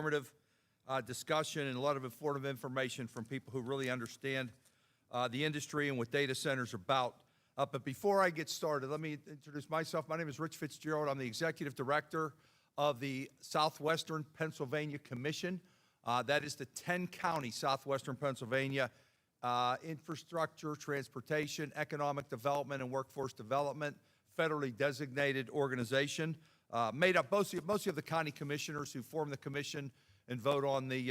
informative discussion and a lot of informative information from people who really understand the industry and what data centers are about. But before I get started, let me introduce myself. My name is Rich Fitzgerald. I'm the Executive Director of the Southwestern Pennsylvania Commission. That is the 10-county Southwestern Pennsylvania infrastructure, transportation, economic development, and workforce development, federally designated organization, made up mostly of the county commissioners who form the commission and vote on the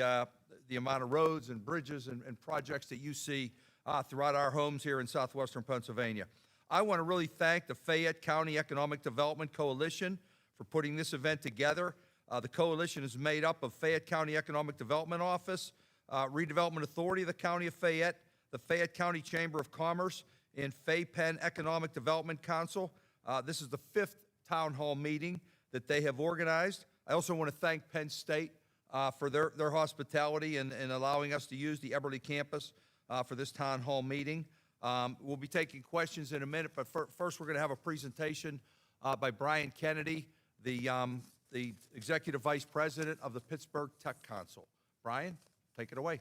amount of roads and bridges and projects that you see throughout our homes here in Southwestern Pennsylvania. I want to really thank the Fayette County Economic Development Coalition for putting this event together. The coalition is made up of Fayette County Economic Development Office, Redevelopment Authority of the County of Fayette, the Fayette County Chamber of Commerce, and Fay-Penn Economic Development Council. This is the 5th town hall meeting that they have organized. I also want to thank Penn State for their hospitality and allowing us to use the Eberly campus for this town hall meeting. We'll be taking questions in a minute, but first we're going to have a presentation by Brian Kennedy, the Executive Vice President of the Pittsburgh Tech Council. Brian, take it away.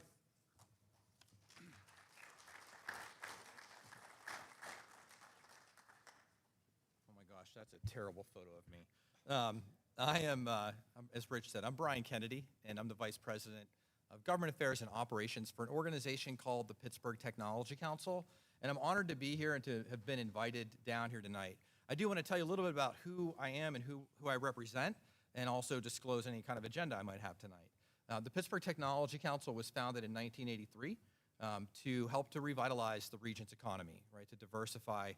Oh my gosh, that's a terrible photo of me. I am, as Rich said, I'm Brian Kennedy, and I'm the Vice President of Government Affairs and Operations for an organization called the Pittsburgh Technology Council, and I'm honored to be here and to have been invited down here tonight. I do want to tell you a little bit about who I am and who I represent, and also disclose any kind of agenda I might have tonight. The Pittsburgh Technology Council was founded in 1983 to help to revitalize the region's economy, right, to diversify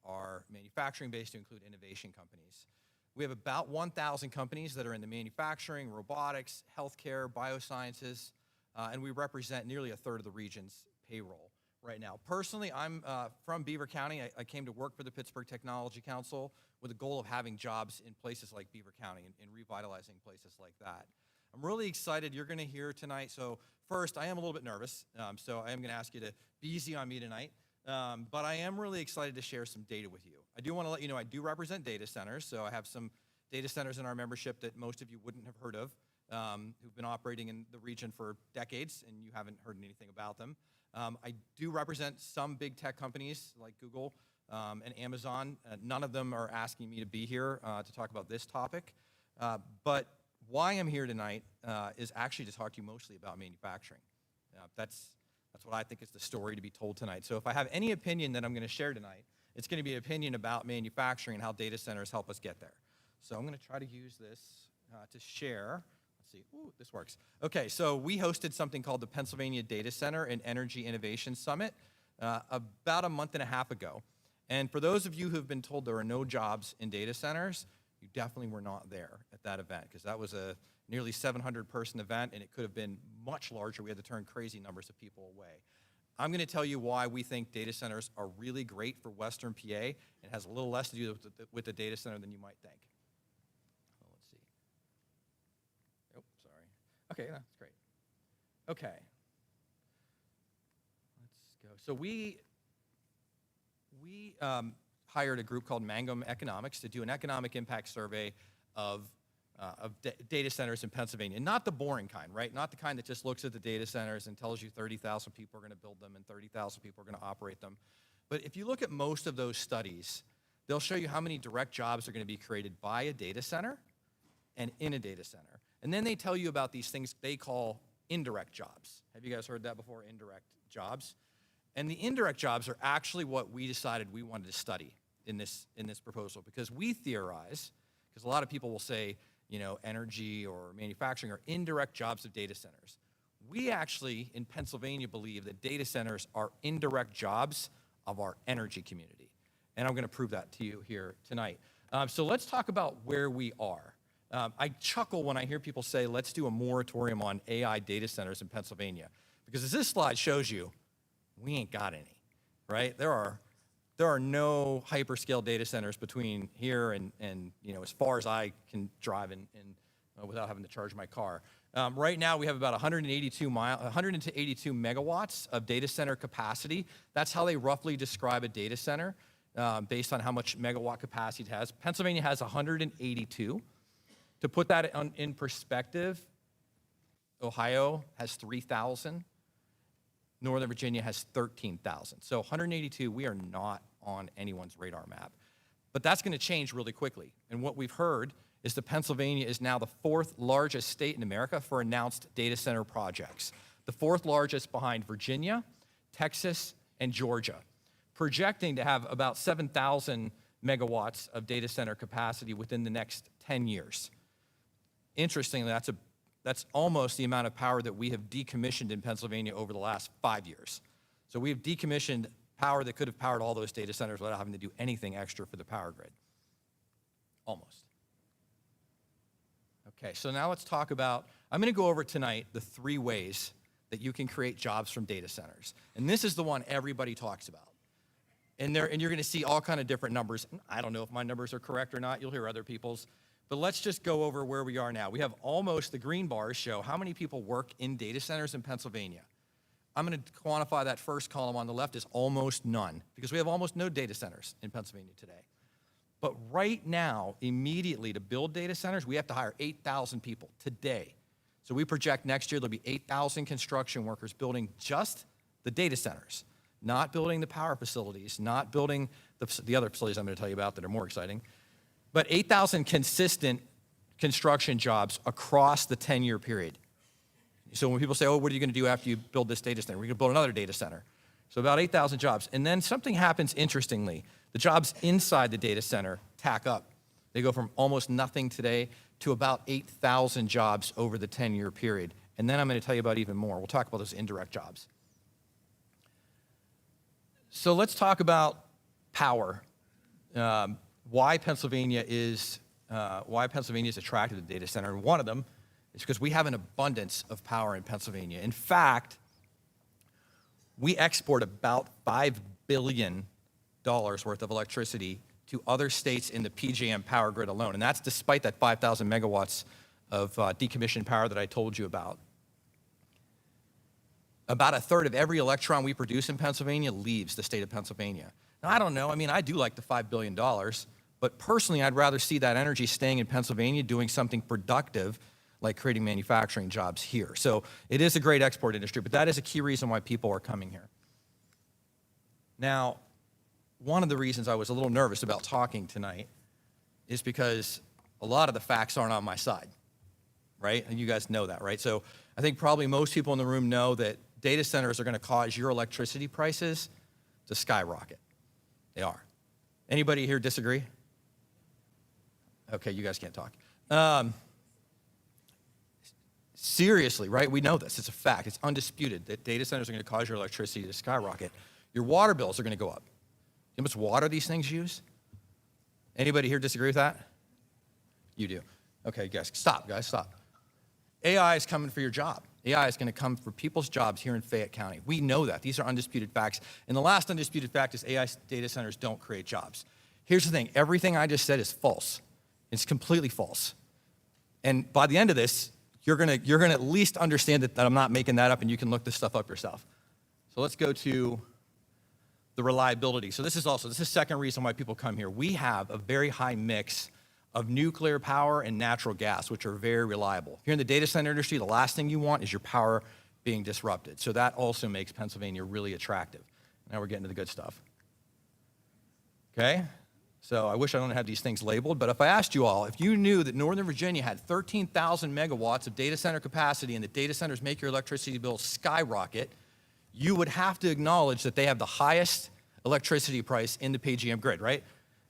our manufacturing base to include innovation companies. We have about 1,000 companies that are in the manufacturing, robotics, healthcare, biosciences, and we represent nearly a third of the region's payroll right now. Personally, I'm from Beaver County. I came to work for the Pittsburgh Technology Council with the goal of having jobs in places like Beaver County and revitalizing places like that. I'm really excited. You're going to hear tonight. So first, I am a little bit nervous, so I am going to ask you to be easy on me tonight. But I am really excited to share some data with you. I do want to let you know I do represent data centers, so I have some data centers in our membership that most of you wouldn't have heard of, who've been operating in the region for decades, and you haven't heard anything about them. I do represent some big tech companies like Google and Amazon. None of them are asking me to be here to talk about this topic. But why I'm here tonight is actually to talk to you mostly about manufacturing. That's what I think is the story to be told tonight. So if I have any opinion that I'm going to share tonight, it's going to be an opinion about manufacturing and how data centers help us get there. So I'm going to try to use this to share. Let's see. Ooh, this works. Okay, so we hosted something called the Pennsylvania Data Center and Energy Innovation Summit about a month and a half ago. And for those of you who have been told there are no jobs in data centers, you definitely were not there at that event, because that was a nearly 700-person event, and it could have been much larger. We had to turn crazy numbers of people away. I'm going to tell you why we think data centers are really great for Western PA. It has a little less to do with the data center than you might think. Oh, let's see. Oh, sorry. Okay, that's great. Okay. Let's go. So we hired a group called Mangum Economics to do an economic impact survey of data centers in Pennsylvania. Not the boring kind, right? Not the kind that just looks at the data centers and tells you 30,000 people are going to build them and 30,000 people are going to operate them. But if you look at most of those studies, they'll show you how many direct jobs are going to be created by a data center and in a data center. And then they tell you about these things they call indirect jobs. Have you guys heard that before, indirect jobs? And the indirect jobs are actually what we decided we wanted to study in this proposal, because we theorize, because a lot of people will say, you know, energy or manufacturing are indirect jobs of data centers. We actually, in Pennsylvania, believe that data centers are indirect jobs of our energy community. And I'm going to prove that to you here tonight. So let's talk about where we are. I chuckle when I hear people say, let's do a moratorium on AI data centers in Pennsylvania. Because as this slide shows you, we ain't got any, right? There are no hyperscale data centers between here and you know, as far as I can drive in without having to charge my car. Right now we have about 182 megawatts of data center capacity. That's how they roughly describe a data center based on how much megawatt capacity it has. Pennsylvania has 182. To put that in perspective, Ohio has 3,000. Northern Virginia has 13,000. So 182, we are not on anyone's radar map. But that's going to change really quickly. And what we've heard is that Pennsylvania is now the 4th largest state in America for announced data center projects. The 4th largest behind Virginia, Texas, and Georgia, projecting to have about 7,000 megawatts of data center capacity within the next 10 years. Interestingly, that's almost the amount of power that we have decommissioned in Pennsylvania over the last 5 years. So we have decommissioned power that could have powered all those data centers without having to do anything extra for the power grid. Almost. Okay, so now let's talk about, I'm going to go over tonight the 3 ways that you can create jobs from data centers. And this is the one everybody talks about. And you're going to see all kind of different numbers. I don't know if my numbers are correct or not. You'll hear other people's. But let's just go over where we are now. We have almost, the green bars show how many people work in data centers in Pennsylvania. I'm going to quantify that first column on the left as almost none, because we have almost no data centers in Pennsylvania today. But right now, immediately to build data centers, we have to hire 8,000 people today. So we project next year there'll be 8,000 construction workers building just the data centers, not building the power facilities, not building the other facilities I'm going to tell you about that are more exciting, but 8,000 consistent construction jobs across the 10-year period. So when people say, oh, what are you going to do after you build this data center? We're going to build another data center. So about 8,000 jobs. And then something happens interestingly. The jobs inside the data center tack up. They go from almost nothing today to about 8,000 jobs over the 10-year period. And then I'm going to tell you about even more. We'll talk about those indirect jobs. So let's talk about power. Why Pennsylvania is attracted to the data center. And one of them is because we have an abundance of power in Pennsylvania. In fact, we export about $5 billion worth of electricity to other states in the PJM power grid alone. And that's despite that 5,000 megawatts of decommissioned power that I told you about. About 1/3 of every electron we produce in Pennsylvania leaves the state of Pennsylvania. Now, I don't know. I mean, I do like the $5 billion, but personally, I'd rather see that energy staying in Pennsylvania doing something productive like creating manufacturing jobs here. So it is a great export industry, but that is a key reason why people are coming here. Now, one of the reasons I was a little nervous about talking tonight is because a lot of the facts aren't on my side, right? And you guys know that, right? So I think probably most people in the room know that data centers are going to cause your electricity prices to skyrocket. They are. Anybody here disagree? Okay, you guys can't talk. Seriously, right? We know this. It's a fact. It's undisputed that data centers are going to cause your electricity to skyrocket. Your water bills are going to go up. You know how much water these things use? Anybody here disagree with that? You do. Okay, guys, stop, stop. AI is coming for your job. AI is going to come for people's jobs here in Fayette County. We know that. These are undisputed facts. And the last undisputed fact is AI data centers don't create jobs. Here's the thing. Everything I just said is false. It's completely false. And by the end of this, you're gonna at least understand that I'm not making that up, and you can look this stuff up yourself. So let's go to the reliability. So this is the second reason why people come here. We have a very high mix of nuclear power and natural gas, which are very reliable. If you're in the data center industry, the last thing you want is your power being disrupted. So that also makes Pennsylvania really attractive. Now we're getting to the good stuff. Okay? So I wish I don't have these things labeled, but if I asked you all, if you knew that Northern Virginia had 13,000 megawatts of data center capacity and the data centers make your electricity bill skyrocket, you would have to acknowledge that they have the highest electricity price in the PJM grid, right?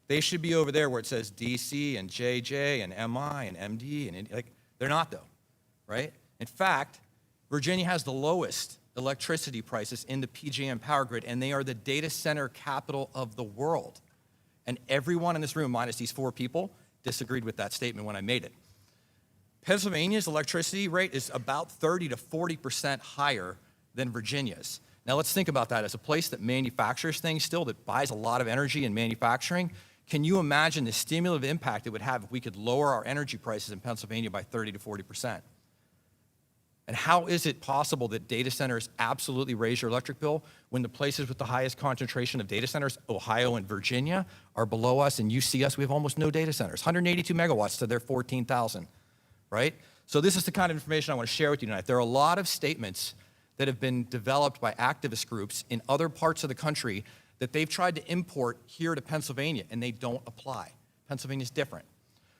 They should be over there where it says DC and JJ and MI and MD, and like, they're not though, right? In fact, Virginia has the lowest electricity prices in the PJM power grid, and they are the data center capital of the world. And everyone in this room, minus these 4 people, disagreed with that statement when I made it. Pennsylvania's electricity rate is about 30 to 40% higher than Virginia's. Now let's think about that. As a place that manufactures things still, that buys a lot of energy in manufacturing, can you imagine the stimulative impact it would have if we could lower our energy prices in Pennsylvania by 30 to 40%? And how is it possible that data centers absolutely raise your electric bill when the places with the highest concentration of data centers, Ohio and Virginia, are below us, and you see us, we have almost no data centers, 182 megawatts to their 14,000, right? So this is the kind of information I want to share with you tonight. There are a lot of statements that have been developed by activist groups in other parts of the country that they've tried to import here to Pennsylvania, and they don't apply. Pennsylvania's different.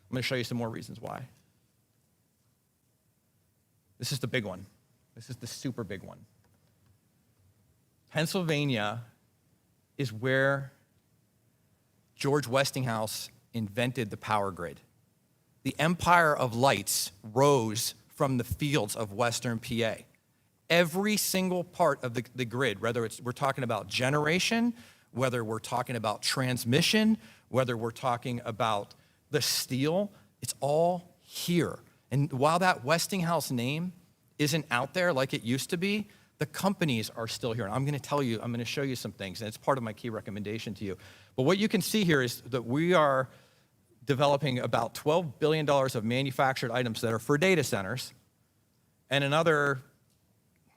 I'm going to show you some more reasons why. This is the big one. This is the super big one. Pennsylvania is where George Westinghouse invented the power grid. The empire of lights rose from the fields of Western PA. Every single part of the grid, whether we're talking about generation, whether we're talking about transmission, whether we're talking about the steel, it's all here. And while that Westinghouse name isn't out there like it used to be, the companies are still here. And I'm going to show you some things, and it's part of my key recommendation to you. But what you can see here is that we are developing about $12 billion of manufactured items that are for data centers, and another,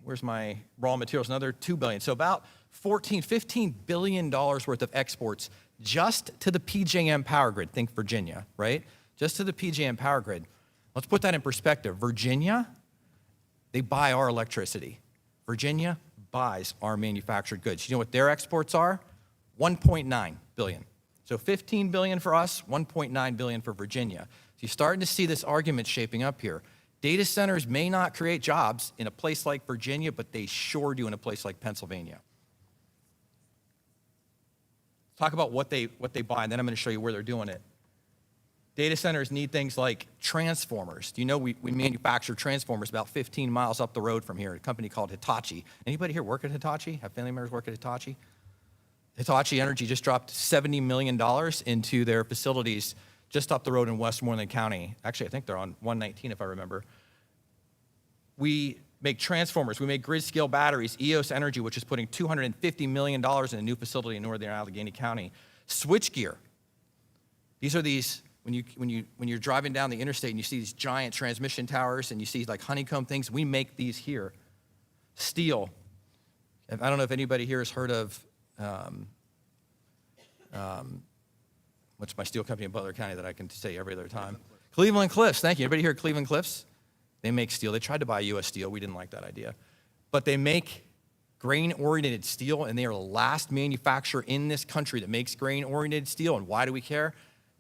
where's my raw materials, another $2 billion. So about $15 billion worth of exports just to the PJM power grid. Think Virginia, right? Just to the PJM power grid. Let's put that in perspective. Virginia, they buy our electricity. Virginia buys our manufactured goods. You know what their exports are? 1.9 billion. So 15 billion for us, 1.9 billion for Virginia. So you're starting to see this argument shaping up here. Data centers may not create jobs in a place like Virginia, but they sure do in a place like Pennsylvania. Talk about what they buy, and then I'm going to show you where they're doing it. Data centers need things like transformers. Do you know we manufacture transformers about 15 miles up the road from here, a company called Hitachi. Anybody here work at Hitachi? Have family members work at Hitachi? Hitachi Energy just dropped $70 million into their facilities just up the road in Westmoreland County. Actually, I think they're on 119 if I remember. We make transformers. We make grid-scale batteries. EOS Energy, which is putting $250 million in a new facility in northern Allegheny County. Switchgear. These are these, when you're driving down the interstate and you see these giant transmission towers and you see like honeycomb things, we make these here. Steel. I don't know if anybody here has heard of what's my steel company in Butler County that I can say every other time? Cleveland Cliffs. Thank you. Everybody here at Cleveland Cliffs? They make steel. They tried to buy U.S. Steel. We didn't like that idea. But they make grain-oriented steel, and they are the last manufacturer in this country that makes grain-oriented steel. And why do we care?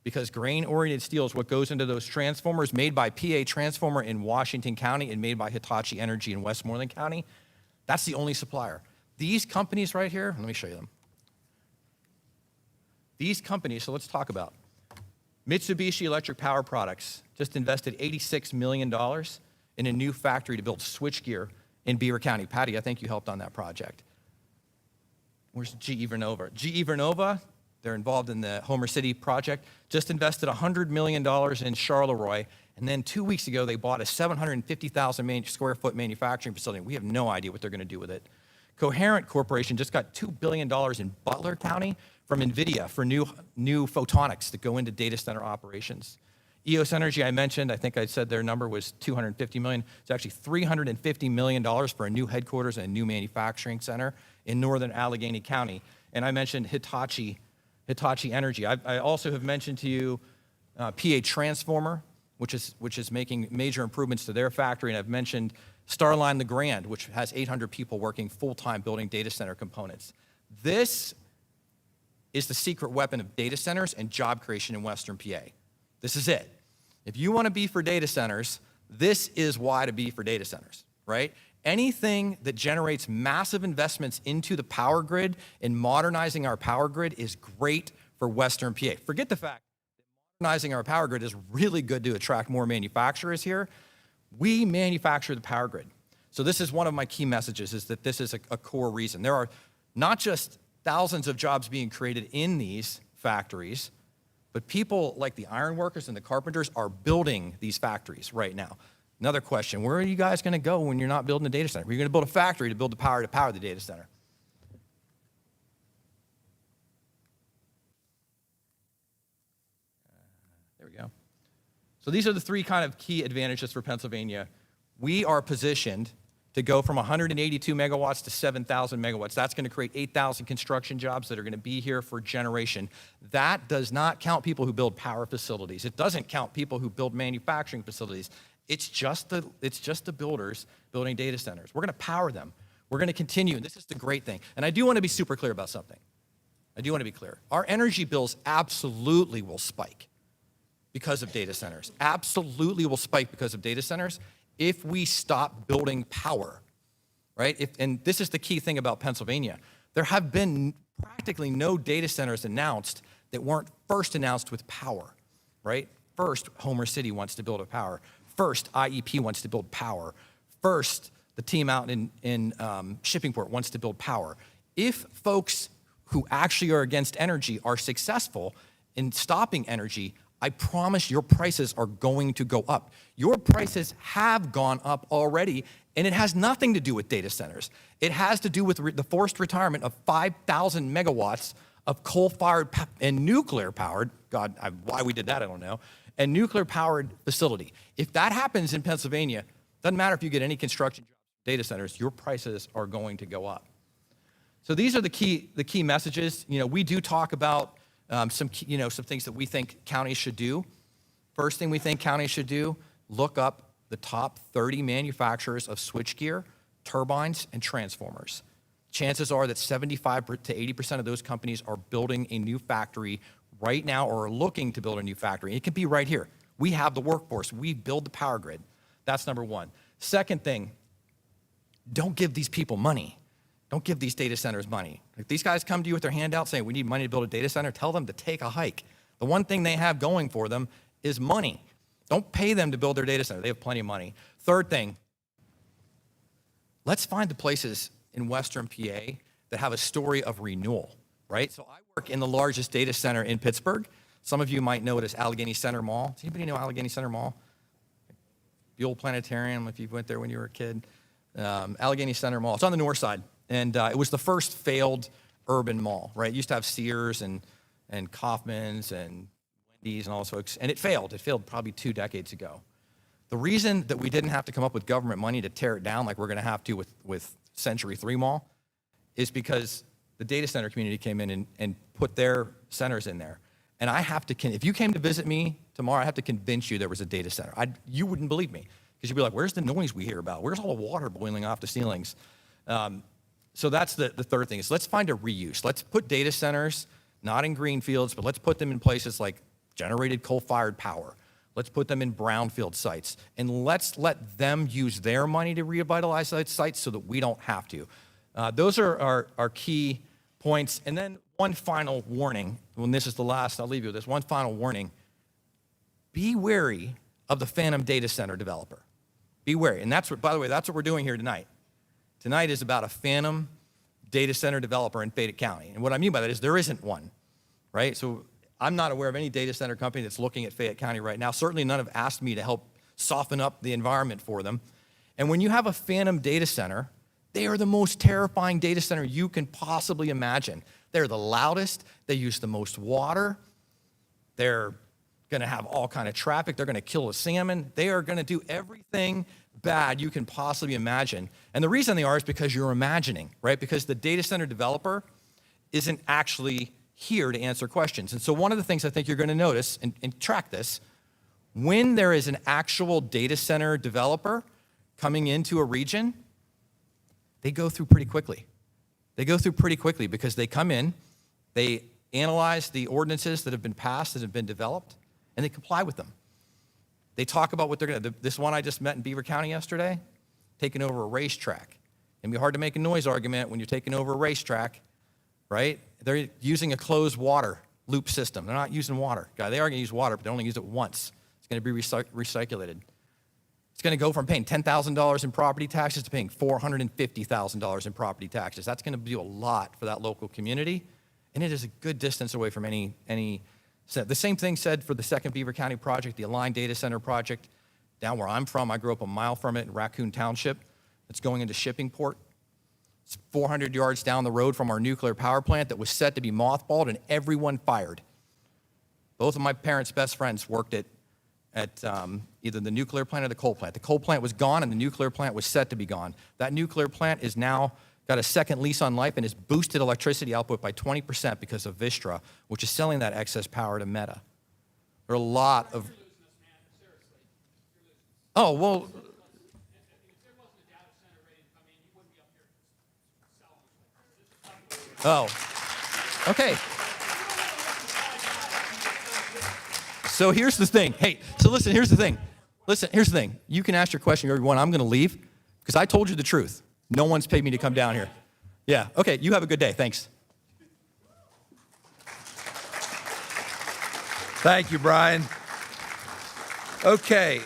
Because grain-oriented steel is what goes into those transformers made by PA Transformer in Washington County and made by Hitachi Energy in Westmoreland County. That's the only supplier. These companies right here, let me show you them. These companies, so let's talk about. Mitsubishi Electric Power Products just invested $86 million in a new factory to build switchgear in Beaver County. Patty, I think you helped on that project. Where's GE Vernova? GE Vernova, they're involved in the Homer City project, just invested $100 million in Charleroi, and then 2 weeks ago, they bought a 750,000 square foot manufacturing facility. We have no idea what they're gonna do with it. Coherent Corporation just got $2 billion in Butler County from NVIDIA for new photonics that go into data center operations. EOS Energy, I mentioned, I think I said their number was $250 million. It's actually $350 million for a new headquarters and a new manufacturing center in northern Allegheny County. And I mentioned Hitachi Energy. I also have mentioned to you PA Transformer, which is making major improvements to their factory. And I've mentioned Starline the Grand, which has 800 people working full-time building data center components. This is the secret weapon of data centers and job creation in Western PA. This is it. If you want to be for data centers, this is why to be for data centers, right? Anything that generates massive investments into the power grid and modernizing our power grid is great for Western PA. Forget the fact that modernizing our power grid is really good to attract more manufacturers here. We manufacture the power grid. So this is one of my key messages, is that this is a core reason. There are not just thousands of jobs being created in these factories, but people like the iron workers and the carpenters are building these factories right now. Another question, where are you guys gonna go when you're not building a data center? You're gonna build a factory to build the power to power the data center. There we go. So these are the three kind of key advantages for Pennsylvania. We are positioned to go from 182 megawatts to 7,000 megawatts. That's gonna create 8,000 construction jobs that are gonna be here for a generation. That does not count people who build power facilities. It doesn't count people who build manufacturing facilities. It's just the builders building data centers. We're going to power them. We're going to continue. And this is the great thing. And I do want to be super clear about something. I do want to be clear. Our energy bills absolutely will spike because of data centers. Absolutely will spike because of data centers if we stop building power, right? And this is the key thing about Pennsylvania. There have been practically no data centers announced that weren't first announced with power, right? First, Homer City wants to build a power. First, IEP wants to build power. First, the team out in Shippingport wants to build power. If folks who actually are against energy are successful in stopping energy, I promise your prices are going to go up. Your prices have gone up already, and it has nothing to do with data centers. It has to do with the forced retirement of 5,000 megawatts of coal-fired and nuclear-powered, why we did that, I don't know, and nuclear-powered facility. If that happens in Pennsylvania, doesn't matter if you get any construction jobs, data centers, your prices are going to go up. So these are the key messages. You know, we do talk about some things that we think counties should do. First thing we think counties should do, look up the top 30 manufacturers of switchgear, turbines, and transformers. Chances are that 75 to 80% of those companies are building a new factory right now or are looking to build a new factory. It could be right here. We have the workforce. We build the power grid. That's number one. Second thing, don't give these people money. Don't give these data centers money. If these guys come to you with their hand out saying, we need money to build a data center, tell them to take a hike. The one thing they have going for them is money. Don't pay them to build their data center. They have plenty of money. Third thing, let's find the places in Western PA that have a story of renewal, right? So I work in the largest data center in Pittsburgh. Some of you might know it as Allegheny Center Mall. Does anybody know Allegheny Center Mall? The old planetarium, if you went there when you were a kid. Allegheny Center Mall. It's on the north side. And it was the first failed urban mall, right? It used to have Sears and Kaufman's and Wendy's and all those folks. And it failed. It failed probably 2 decades ago. The reason that we didn't have to come up with government money to tear it down like we're going to have to with Century 3 Mall is because the data center community came in and put their centers in there. And I have to, if you came to visit me tomorrow, I have to convince you there was a data center. You wouldn't believe me because you'd be like, where's the noise we hear about? Where's all the water boiling off the ceilings? So that's the third thing is let's find a reuse. Let's put data centers, not in green fields, but let's put them in places like generated coal-fired power. Let's put them in brownfield sites. And let's let them use their money to revitalize those sites so that we don't have to. Those are our key points. And then one final warning, when this is the last, I'll leave you with this, one final warning. Be wary of the phantom data center developer. Be wary. And that's what, by the way, that's what we're doing here tonight. Tonight is about a phantom data center developer in Fayette County. And what I mean by that is there isn't one, right? So I'm not aware of any data center company that's looking at Fayette County right now. Certainly none have asked me to help soften up the environment for them. And when you have a phantom data center, they are the most terrifying data center you can possibly imagine. They're the loudest. They use the most water. They're going to have all kind of traffic. They're going to kill a salmon. They are going to do everything bad you can possibly imagine. And the reason they are is because you're imagining, right? Because the data center developer isn't actually here to answer questions. And so one of the things I think you're going to notice, and track this, when there is an actual data center developer coming into a region, they go through pretty quickly. They go through pretty quickly because they come in, they analyze the ordinances that have been passed, that have been developed, and they comply with them. They talk about what they're going to do. This one I just met in Beaver County yesterday, taking over a racetrack. It can be hard to make a noise argument when you're taking over a racetrack, right? They're using a closed water loop system. They're not using water. They are going to use water, but they only use it once. It's going to be recycled. It's going to go from paying $10,000 in property taxes to paying $450,000 in property taxes. That's going to do a lot for that local community, and it is a good distance away from any. The same thing said for the second Beaver County project, the Aligned Data Center project. Down where I'm from, I grew up a mile from it in Raccoon Township. It's going into Shippingport. It's 400 yards down the road from our nuclear power plant that was set to be mothballed and everyone fired. Both of my parents' best friends worked at either the nuclear plant or the coal plant. The coal plant was gone and the nuclear plant was set to be gone. That nuclear plant is now got a second lease on life and has boosted electricity output by 20% because of Vistra, which is selling that excess power to Meta. There are a lot of... Oh, well. Oh, okay. So here's the thing. Hey, so listen, here's the thing. Listen, here's the thing. You can ask your question, everyone. I'm going to leave because I told you the truth. No one's paid me to come down here. Yeah, okay, you have a good day. Thanks. Thank you, Brian. Okay.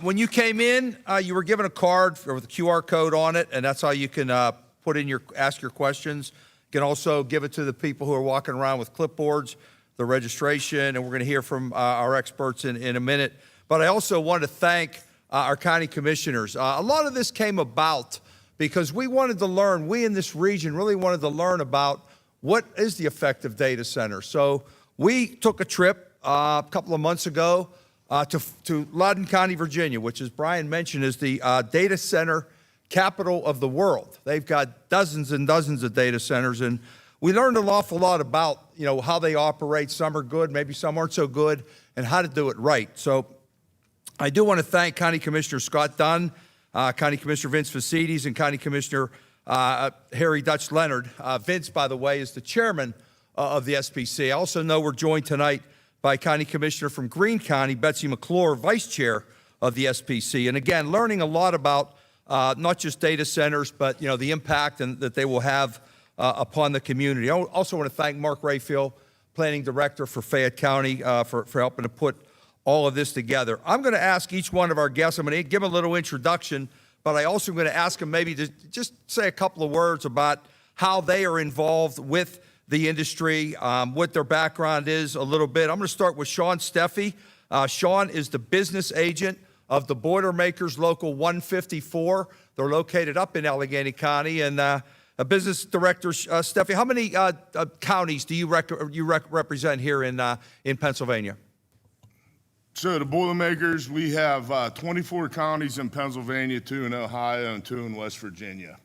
When you came in, you were given a card with a QR code on it, and that's how you can ask your questions. You can also give it to the people who are walking around with clipboards, the registration, and we're going to hear from our experts in a minute. But I also want to thank our county commissioners. A lot of this came about because we wanted to learn, we in this region really wanted to learn about what is the effect of data centers. So we took a trip a couple of months ago to Loudoun County, Virginia, which, as Brian mentioned, is the data center capital of the world. They've got dozens and dozens of data centers, and we learned an awful lot about, how they operate. Some are good, maybe some aren't so good, and how to do it right. So I do want to thank County Commissioner Scott Dunn, County Commissioner Vince Facides, and County Commissioner Harry Dutch Leonard. Vince, by the way, is the chairman of the SPC. I also know we're joined tonight by County Commissioner from Greene County, Betsy McClure, Vice Chair of the SPC. And again, learning a lot about not just data centers, but the impact that they will have upon the community. I also want to thank Mark Rayfield, Planning Director for Fayette County, for helping to put all of this together. I'm going to ask each one of our guests, I'm going to give them a little introduction, but I also am going to ask them maybe to just say a couple of words about how they are involved with the industry, what their background is a little bit. I'm going to start with Sean Steffi. Sean is the business agent of the Boilermakers Local 154. They're located up in Allegheny County. And a business director, Steffi, how many counties do you represent here in Pennsylvania? So the Boilermakers, we have 24 counties in Pennsylvania, 2 in Ohio, and 2 in West Virginia.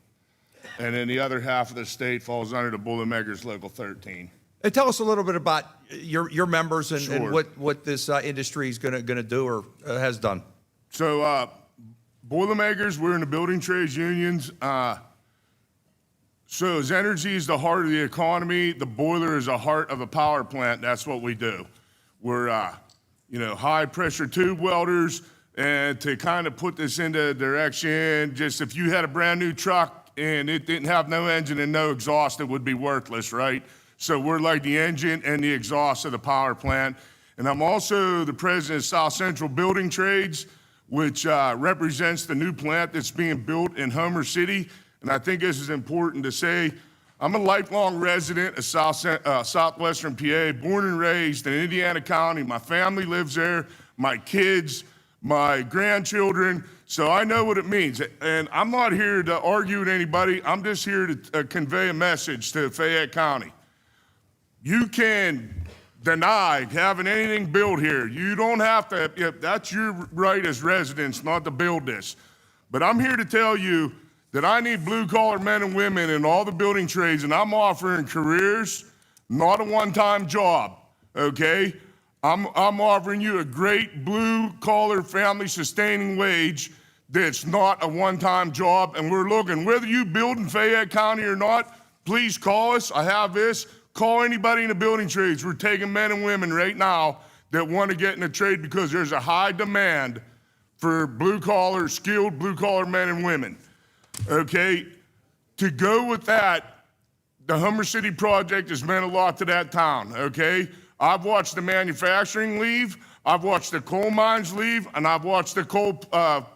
And then the other half of the state falls under the Boilermakers Local 13. And tell us a little bit about your members and, Sure. and what this industry is going to do or has done. So Boilermakers, we're in the building trades unions. So as energy is the heart of the economy, the boiler is the heart of a power plant. That's what we do. We're high pressure tube welders, and to kind of put this into direction, just if you had a brand new truck and it didn't have no engine and no exhaust, it would be worthless, right? So we're like the engine and the exhaust of the power plant. And I'm also the president of South Central Building Trades, which represents the new plant that's being built in Homer City. And I think this is important to say. I'm a lifelong resident of southwestern PA, born and raised in Indiana County. My family lives there, my kids, my grandchildren, so I know what it means. And I'm not here to argue with anybody. I'm just here to convey a message to Fayette County. You can deny having anything built here. You don't have to, that's your right as residents not to build this. But I'm here to tell you that I need blue-collar men and women in all the building trades, and I'm offering careers, not a one-time job, okay? I'm offering you a great blue-collar, family-sustaining wage that's not a one-time job, and we're looking. Whether you build in Fayette County or not, please call us. I have this. Call anybody in the building trades. We're taking men and women right now that want to get in the trade because there's a high demand for blue-collar, skilled blue-collar men and women. Okay, to go with that, the Homer City project has meant a lot to that town, okay? I've watched the manufacturing leave, I've watched the coal mines leave, and I've watched the coal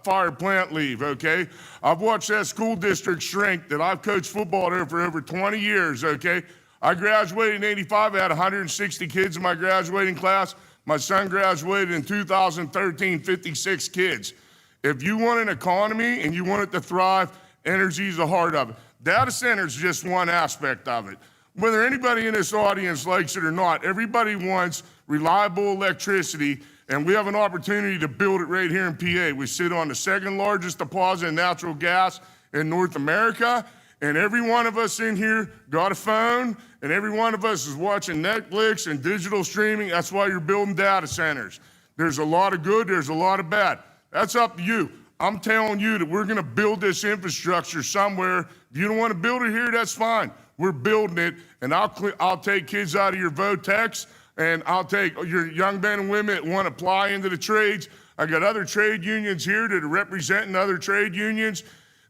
fire plant leave, okay? I've watched that school district shrink that I've coached football there for over 20 years, okay? I graduated in '85, I had 160 kids in my graduating class. My son graduated in 2013, 56 kids. If you want an economy and you want it to thrive, energy is the heart of it. Data center is just one aspect of it. Whether anybody in this audience likes it or not, everybody wants reliable electricity, and we have an opportunity to build it right here in PA. We sit on the second largest deposit of natural gas in North America, and every one of us in here got a phone, and every one of us is watching Netflix and digital streaming. That's why you're building data centers. There's a lot of good, there's a lot of bad. That's up to you. I'm telling you that we're gonna build this infrastructure somewhere. If you don't wanna build it here, that's fine. We're building it, and I'll take kids out of your Votex, and I'll take your young men and women that wanna apply into the trades. I got other trade unions here that are representing other trade unions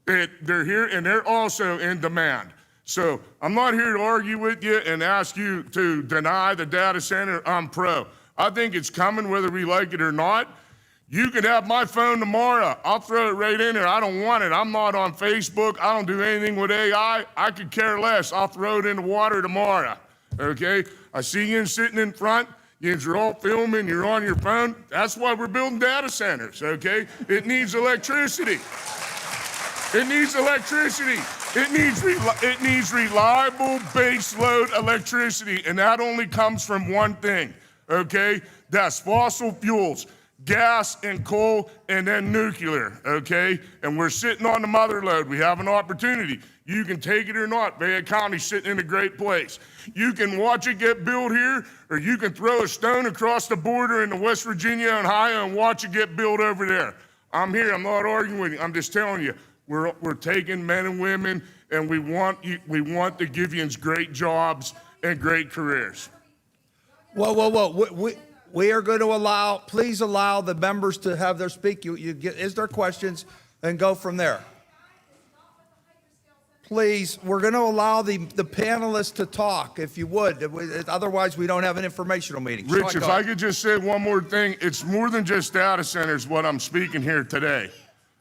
that they're here, and they're also in demand. So I'm not here to argue with you and ask you to deny the data center. I'm pro. I think it's coming whether we like it or not. You can have my phone tomorrow. I'll throw it right in there. I don't want it. I'm not on Facebook. I don't do anything with AI. I could care less. I'll throw it in the water tomorrow, okay? I see you sitting in front. You're all filming. You're on your phone. That's why we're building data centers, okay? It needs electricity. It needs electricity. It needs reliable base load electricity, and that only comes from one thing, okay? That's fossil fuels. Gas and coal, and then nuclear, okay? And we're sitting on the mother lode. We have an opportunity. You can take it or not. Fayette County's sitting in a great place. You can watch it get built here, or you can throw a stone across the border into West Virginia and Ohio and watch it get built over there. I'm here. I'm not arguing with you. I'm just telling you, we're taking men and women, and we want the Givians great jobs and great careers. Whoa. We are going to please allow the members to have their speak. Is there questions? And go from there. Please, we're going to allow the panelists to talk, if you would. Otherwise, we don't have an informational meeting. Rich, if I could just say one more thing. It's more than just data centers, what I'm speaking here today,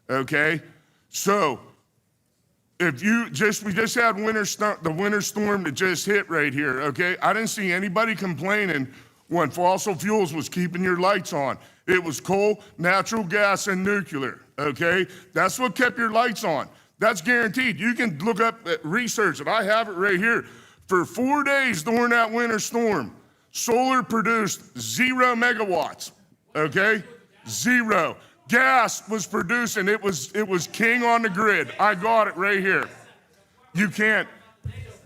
okay? So, we just had the winter storm that just hit right here, okay? I didn't see anybody complaining when fossil fuels was keeping your lights on. It was coal, natural gas, and nuclear, okay? That's what kept your lights on. That's guaranteed. You can look up research, and I have it right here. For 4 days during that winter storm, solar produced 0 megawatts, okay? 0. Gas was producing, it was king on the grid. I got it right here. You can't.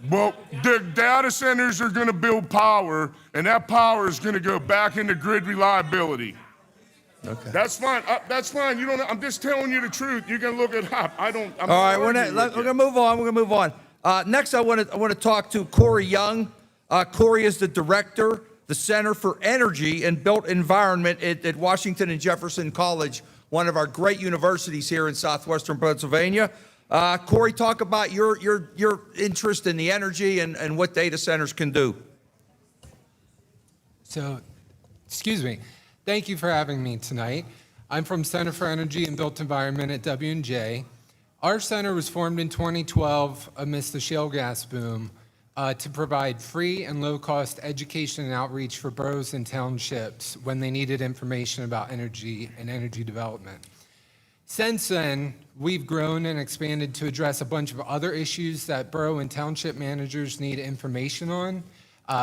Well, the data centers are going to build power, and that power is going to go back into grid reliability. Okay. That's fine. That's fine. You don't. I'm just telling you the truth. You can look it up. All right, we're going to move on. We're going to move on. Next, I want to talk to Corey Young. Corey is the director, the Center for Energy and Built Environment at Washington and Jefferson College, one of our great universities here in southwestern Pennsylvania. Corey, talk about your interest in the energy and what data centers can do. So, excuse me. Thank you for having me tonight. I'm from Center for Energy and Built Environment at W&J. Our center was formed in 2012 amidst the shale gas boom to provide free and low-cost education and outreach for boroughs and townships when they needed information about energy and energy development. Since then, we've grown and expanded to address a bunch of other issues that borough and township managers need information on,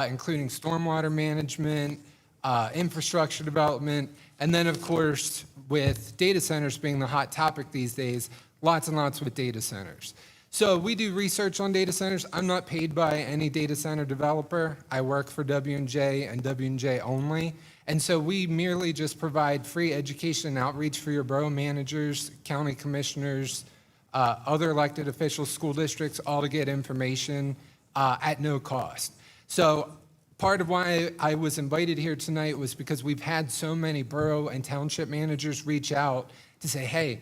including stormwater management, infrastructure development, and then, of course, with data centers being the hot topic these days, lots and lots with data centers. So we do research on data centers. I'm not paid by any data center developer. I work for W&J and W&J only. And so we merely just provide free education and outreach for your borough managers, county commissioners, other elected officials, school districts, all to get information at no cost. So part of why I was invited here tonight was because we've had so many borough and township managers reach out to say, hey,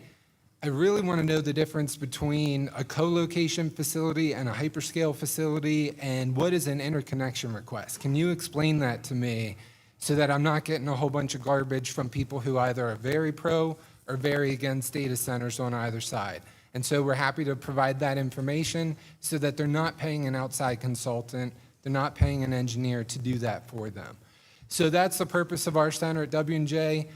I really want to know the difference between a co-location facility and a hyperscale facility, and what is an interconnection request? Can you explain that to me so that I'm not getting a whole bunch of garbage from people who either are very pro or very against data centers on either side? And so we're happy to provide that information so that they're not paying an outside consultant, they're not paying an engineer to do that for them. So that's the purpose of our center at W&J.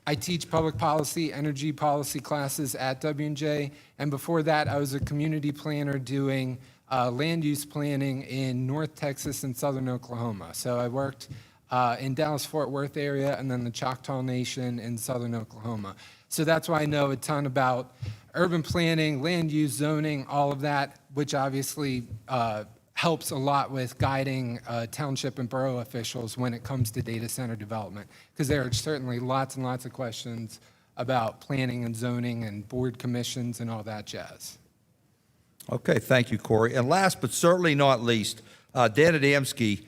I teach public policy, energy policy classes at W&J, and before that, I was a community planner doing land use planning in North Texas and Southern Oklahoma. So I worked in Dallas-Fort Worth area and then the Choctaw Nation in Southern Oklahoma. So that's why I know a ton about urban planning, land use, zoning, all of that, which obviously helps a lot with guiding township and borough officials when it comes to data center development, because there are certainly lots and lots of questions about planning and zoning and board commissions and all that jazz. Okay, thank you, Corey. And last but certainly not least, Dan Adamski.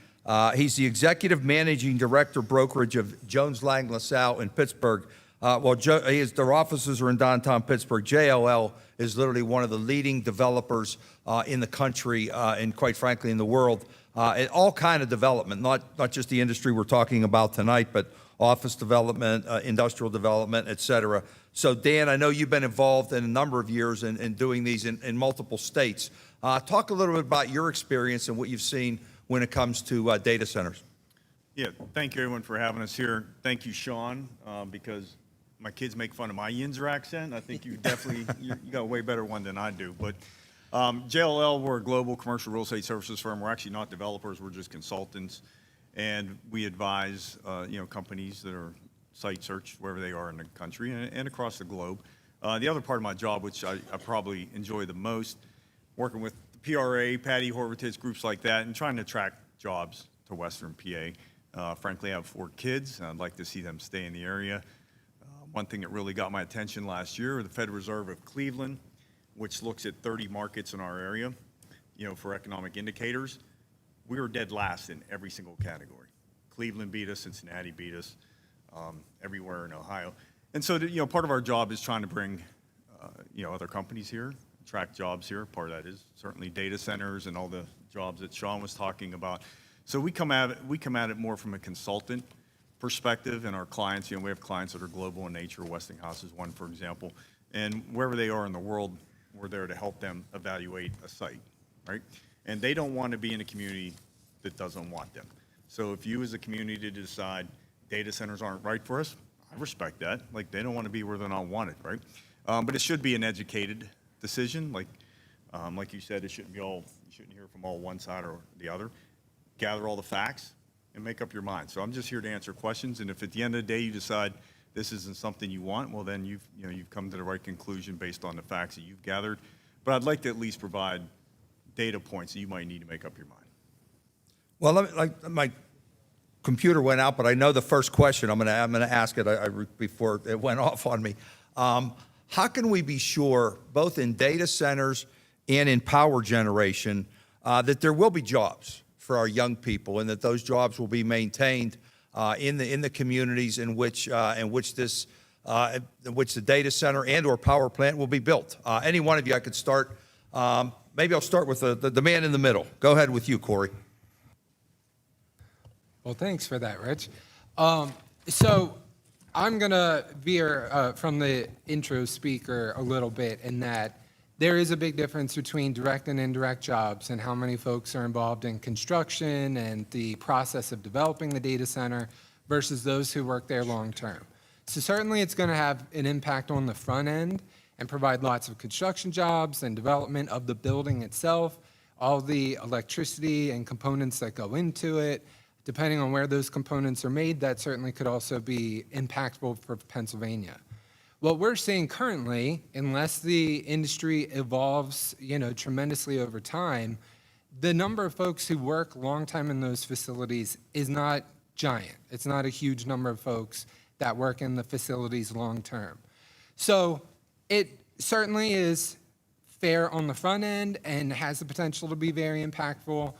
He's the executive managing director brokerage of Jones Lang LaSalle in Pittsburgh. Their offices are in downtown Pittsburgh. JLL is literally one of the leading developers in the country and, quite frankly, in the world. And all kind of development, not just the industry we're talking about tonight, but office development, industrial development, et cetera. So, Dan, I know you've been involved in a number of years in doing these in multiple states. Talk a little bit about your experience and what you've seen when it comes to data centers. Yeah, thank you everyone for having us here. Thank you, Sean, because my kids make fun of my Yinzer accent. I think you definitely, you got a way better one than I do. But JLL, we're a global commercial real estate services firm. We're actually not developers, we're just consultants. And we advise, companies that are site search wherever they are in the country and across the globe. The other part of my job, which I probably enjoy the most, working with the PRA, Patty Horvitz, groups like that, and trying to attract jobs to Western PA. Frankly, I have 4 kids, and I'd like to see them stay in the area. One thing that really got my attention last year, the Federal Reserve of Cleveland, which looks at 30 markets in our area, for economic indicators. We were dead last in every single category. Cleveland beat us, Cincinnati beat us, everywhere in Ohio. And so, part of our job is trying to bring, other companies here, attract jobs here. Part of that is certainly data centers and all the jobs that Sean was talking about. So we come at it more from a consultant perspective, and our clients, we have clients that are global in nature. Westinghouse is one, for example. And wherever they are in the world, we're there to help them evaluate a site, right? And they don't want to be in a community that doesn't want them. So if you as a community decide data centers aren't right for us, I respect that. Like, they don't want to be where they're not wanted, right? But it should be an educated decision. Like you said, you shouldn't hear from all one side or the other. Gather all the facts and make up your mind. So I'm just here to answer questions. And if at the end of the day you decide this isn't something you want, well, then you've come to the right conclusion based on the facts that you've gathered. But I'd like to at least provide data points that you might need to make up your mind. Well, my computer went out, but I know the first question. I'm going to ask it before it went off on me. How can we be sure, both in data centers and in power generation, that there will be jobs for our young people, and that those jobs will be maintained in the communities in which the data center and/or power plant will be built? Any one of you, I could start. Maybe I'll start with the man in the middle. Go ahead with you, Corey. Well, thanks for that, Rich. So I'm going to veer from the intro speaker a little bit in that there is a big difference between direct and indirect jobs and how many folks are involved in construction and the process of developing the data center versus those who work there long term. So certainly it's going to have an impact on the front end and provide lots of construction jobs and development of the building itself, all the electricity and components that go into it. Depending on where those components are made, that certainly could also be impactful for Pennsylvania. What we're seeing currently, unless the industry evolves, tremendously over time, the number of folks who work long time in those facilities is not giant. It's not a huge number of folks that work in the facilities long term. So it certainly is fair on the front end and has the potential to be very impactful.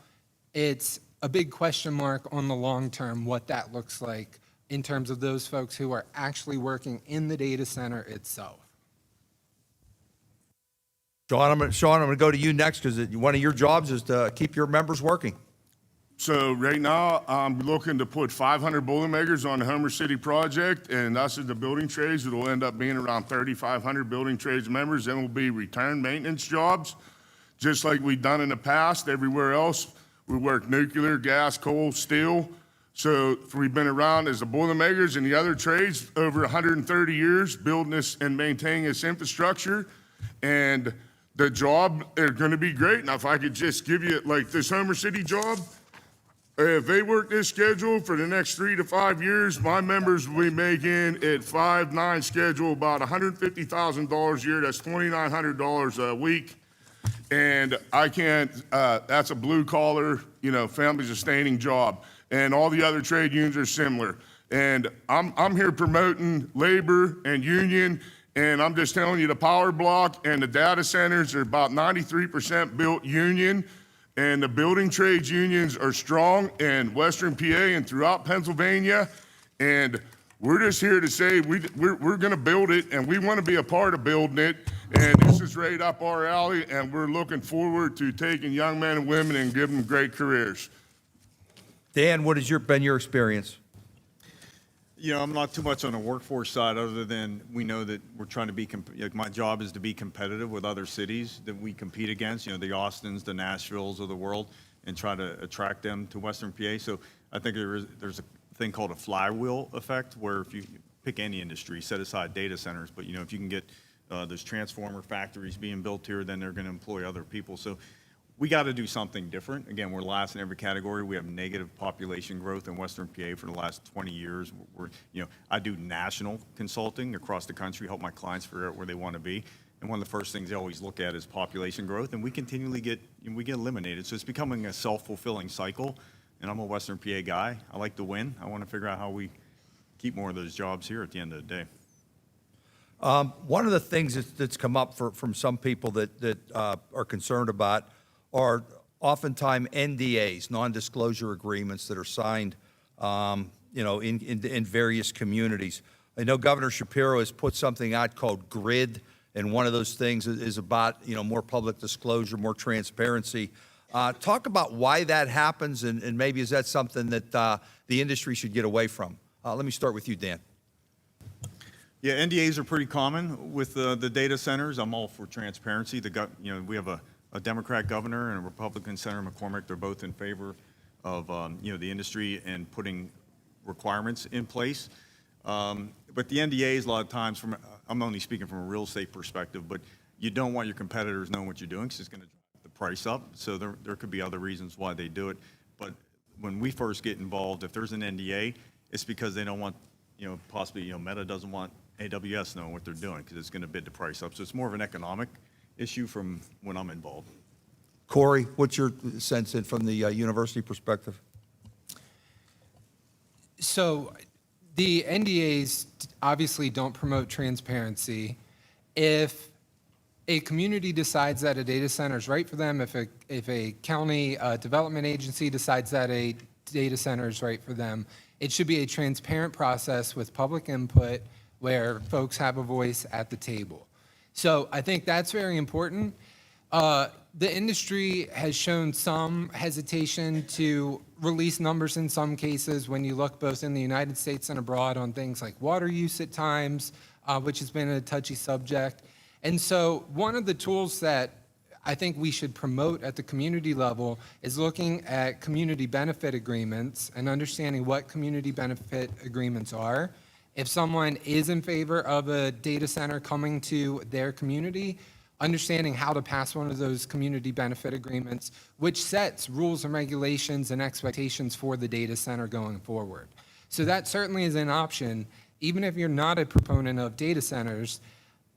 It's a big question mark on the long term, what that looks like in terms of those folks who are actually working in the data center itself. Sean, I'm going to go to you next, because one of your jobs is to keep your members working. So right now, I'm looking to put 500 Boilermakers on the Homer City project, and that's the building trades. It'll end up being around 3,500 building trades members. Then will be return maintenance jobs, just like we've done in the past everywhere else. We work nuclear, gas, coal, steel. So we've been around as the Boilermakers and the other trades over 130 years, building this and maintaining this infrastructure. And the job are going to be great. Now, if I could just give you, like, this Homer City job, if they work this schedule for the next 3 to 5 years, my members will be making at 5/9 schedule about $150,000 a year. That's $2,900 a week. And I can't, that's a blue collar, family sustaining job. And all the other trade unions are similar. And I'm here promoting labor and union, and I'm just telling you the power block and the data centers are about 93% built union, and the building trades unions are strong in Western PA and throughout Pennsylvania. And we're just here to say we're going to build it, and we want to be a part of building it. And this is right up our alley, and we're looking forward to taking young men and women and giving them great careers. Dan, what has been your experience? You know, I'm not too much on the workforce side, other than we know that we're trying to be, like, my job is to be competitive with other cities that we compete against, you know, the Austins, the Nashvilles of the world, and try to attract them to Western PA. So I think there's a thing called a flywheel effect, where if you pick any industry, set aside data centers, but, you know, if you can get those transformer factories being built here, then they're going to employ other people. So we got to do something different. Again, we're last in every category. We have negative population growth in Western PA for the last 20 years. You know, I do national consulting across the country, help my clients figure out where they want to be. And one of the first things they always look at is population growth, and we continually get eliminated. So it's becoming a self-fulfilling cycle. And I'm a Western PA guy. I like to win. I want to figure out how we keep more of those jobs here at the end of the day. One of the things that's come up from some people that are concerned about are oftentimes NDAs, non-disclosure agreements that are signed, you know, in various communities. I know Governor Shapiro has put something out called GRID, and one of those things is about, you know, more public disclosure, more transparency. Talk about why that happens, and maybe is that something that the industry should get away from? Let me start with you, Dan. Yeah, NDAs are pretty common with the data centers. I'm all for transparency. You know, we have a Democrat governor and a Republican Senator McCormick. They're both in favor of you know, the industry and putting requirements in place. But the NDAs, a lot of times, I'm only speaking from a real estate perspective, but you don't want your competitors knowing what you're doing, because it's going to drive the price up. So there could be other reasons why they do it. But when we first get involved, if there's an NDA, it's because they don't want, you know, possibly, you know, Meta doesn't want AWS knowing what they're doing, because it's going to bid the price up. So it's more of an economic issue from when I'm involved. Corey, what's your sense from the university perspective? So the NDAs obviously don't promote transparency. If a community decides that a data center is right for them, if a county development agency decides that a data center is right for them, it should be a transparent process with public input where folks have a voice at the table. So I think that's very important. The industry has shown some hesitation to release numbers in some cases when you look both in the United States and abroad on things like water use at times, which has been a touchy subject. And so one of the tools that I think we should promote at the community level is looking at community benefit agreements and understanding what community benefit agreements are. If someone is in favor of a data center coming to their community, understanding how to pass one of those community benefit agreements, which sets rules and regulations and expectations for the data center going forward. So that certainly is an option, even if you're not a proponent of data centers,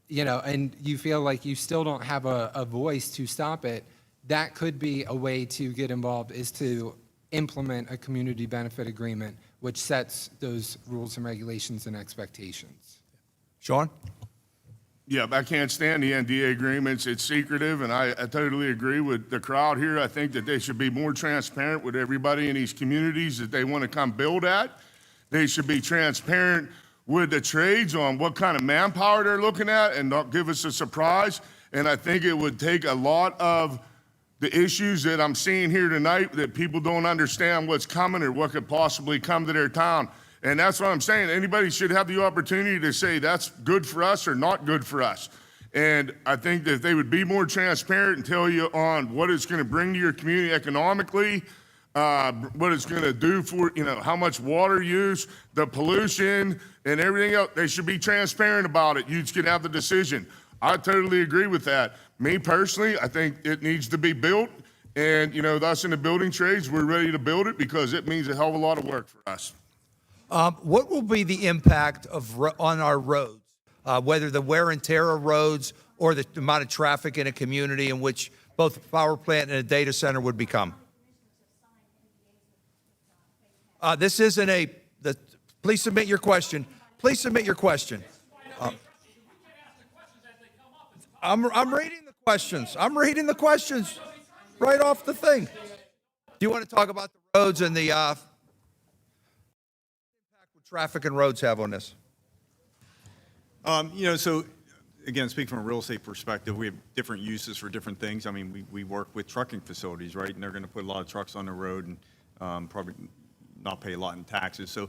you know, and you feel like you still don't have a voice to stop it. That could be a way to get involved, is to implement a community benefit agreement, which sets those rules and regulations and expectations. Sean? Yeah, I can't stand the NDA agreements. It's secretive, and I totally agree with the crowd here. I think that they should be more transparent with everybody in these communities that they want to come build at. They should be transparent with the trades on what kind of manpower they're looking at and not give us a surprise. And I think it would take a lot of the issues that I'm seeing here tonight, that people don't understand what's coming or what could possibly come to their town. And that's what I'm saying. Anybody should have the opportunity to say that's good for us or not good for us. And I think that if they would be more transparent and tell you on what it's going to bring to your community economically, what it's going to do for, you know, how much water use, the pollution, and everything else, they should be transparent about it. You can have the decision. I totally agree with that. Me personally, I think it needs to be built. And, you know, us in the building trades, we're ready to build it because it means a hell of a lot of work for us. What will be the impact on our roads, whether the wear and tear of roads or the amount of traffic in a community in which both a power plant and a data center would become? This isn't the Please submit your question. Please submit your question. I'm reading the questions. I'm reading the questions right off the thing. Do you want to talk about the roads and the impact what traffic and roads have on this? So again, speaking from a real estate perspective, we have different uses for different things. I mean, we work with trucking facilities, right? And they're going to put a lot of trucks on the road and probably not pay a lot in taxes. So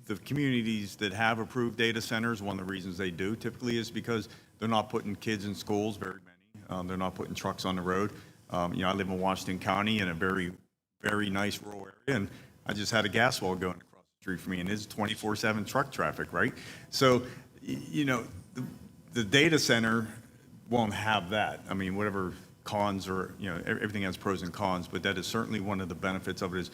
the communities that have approved data centers, one of the reasons they do typically is because they're not putting kids in schools, very many. They're not putting trucks on the road. I live in Washington County in a very, very nice rural area, and I just had a gas well going across the street from me, and it's 24/7 truck traffic, right? So, the data center won't have that. I mean, whatever cons or, everything has pros and cons, but that is certainly one of the benefits of it is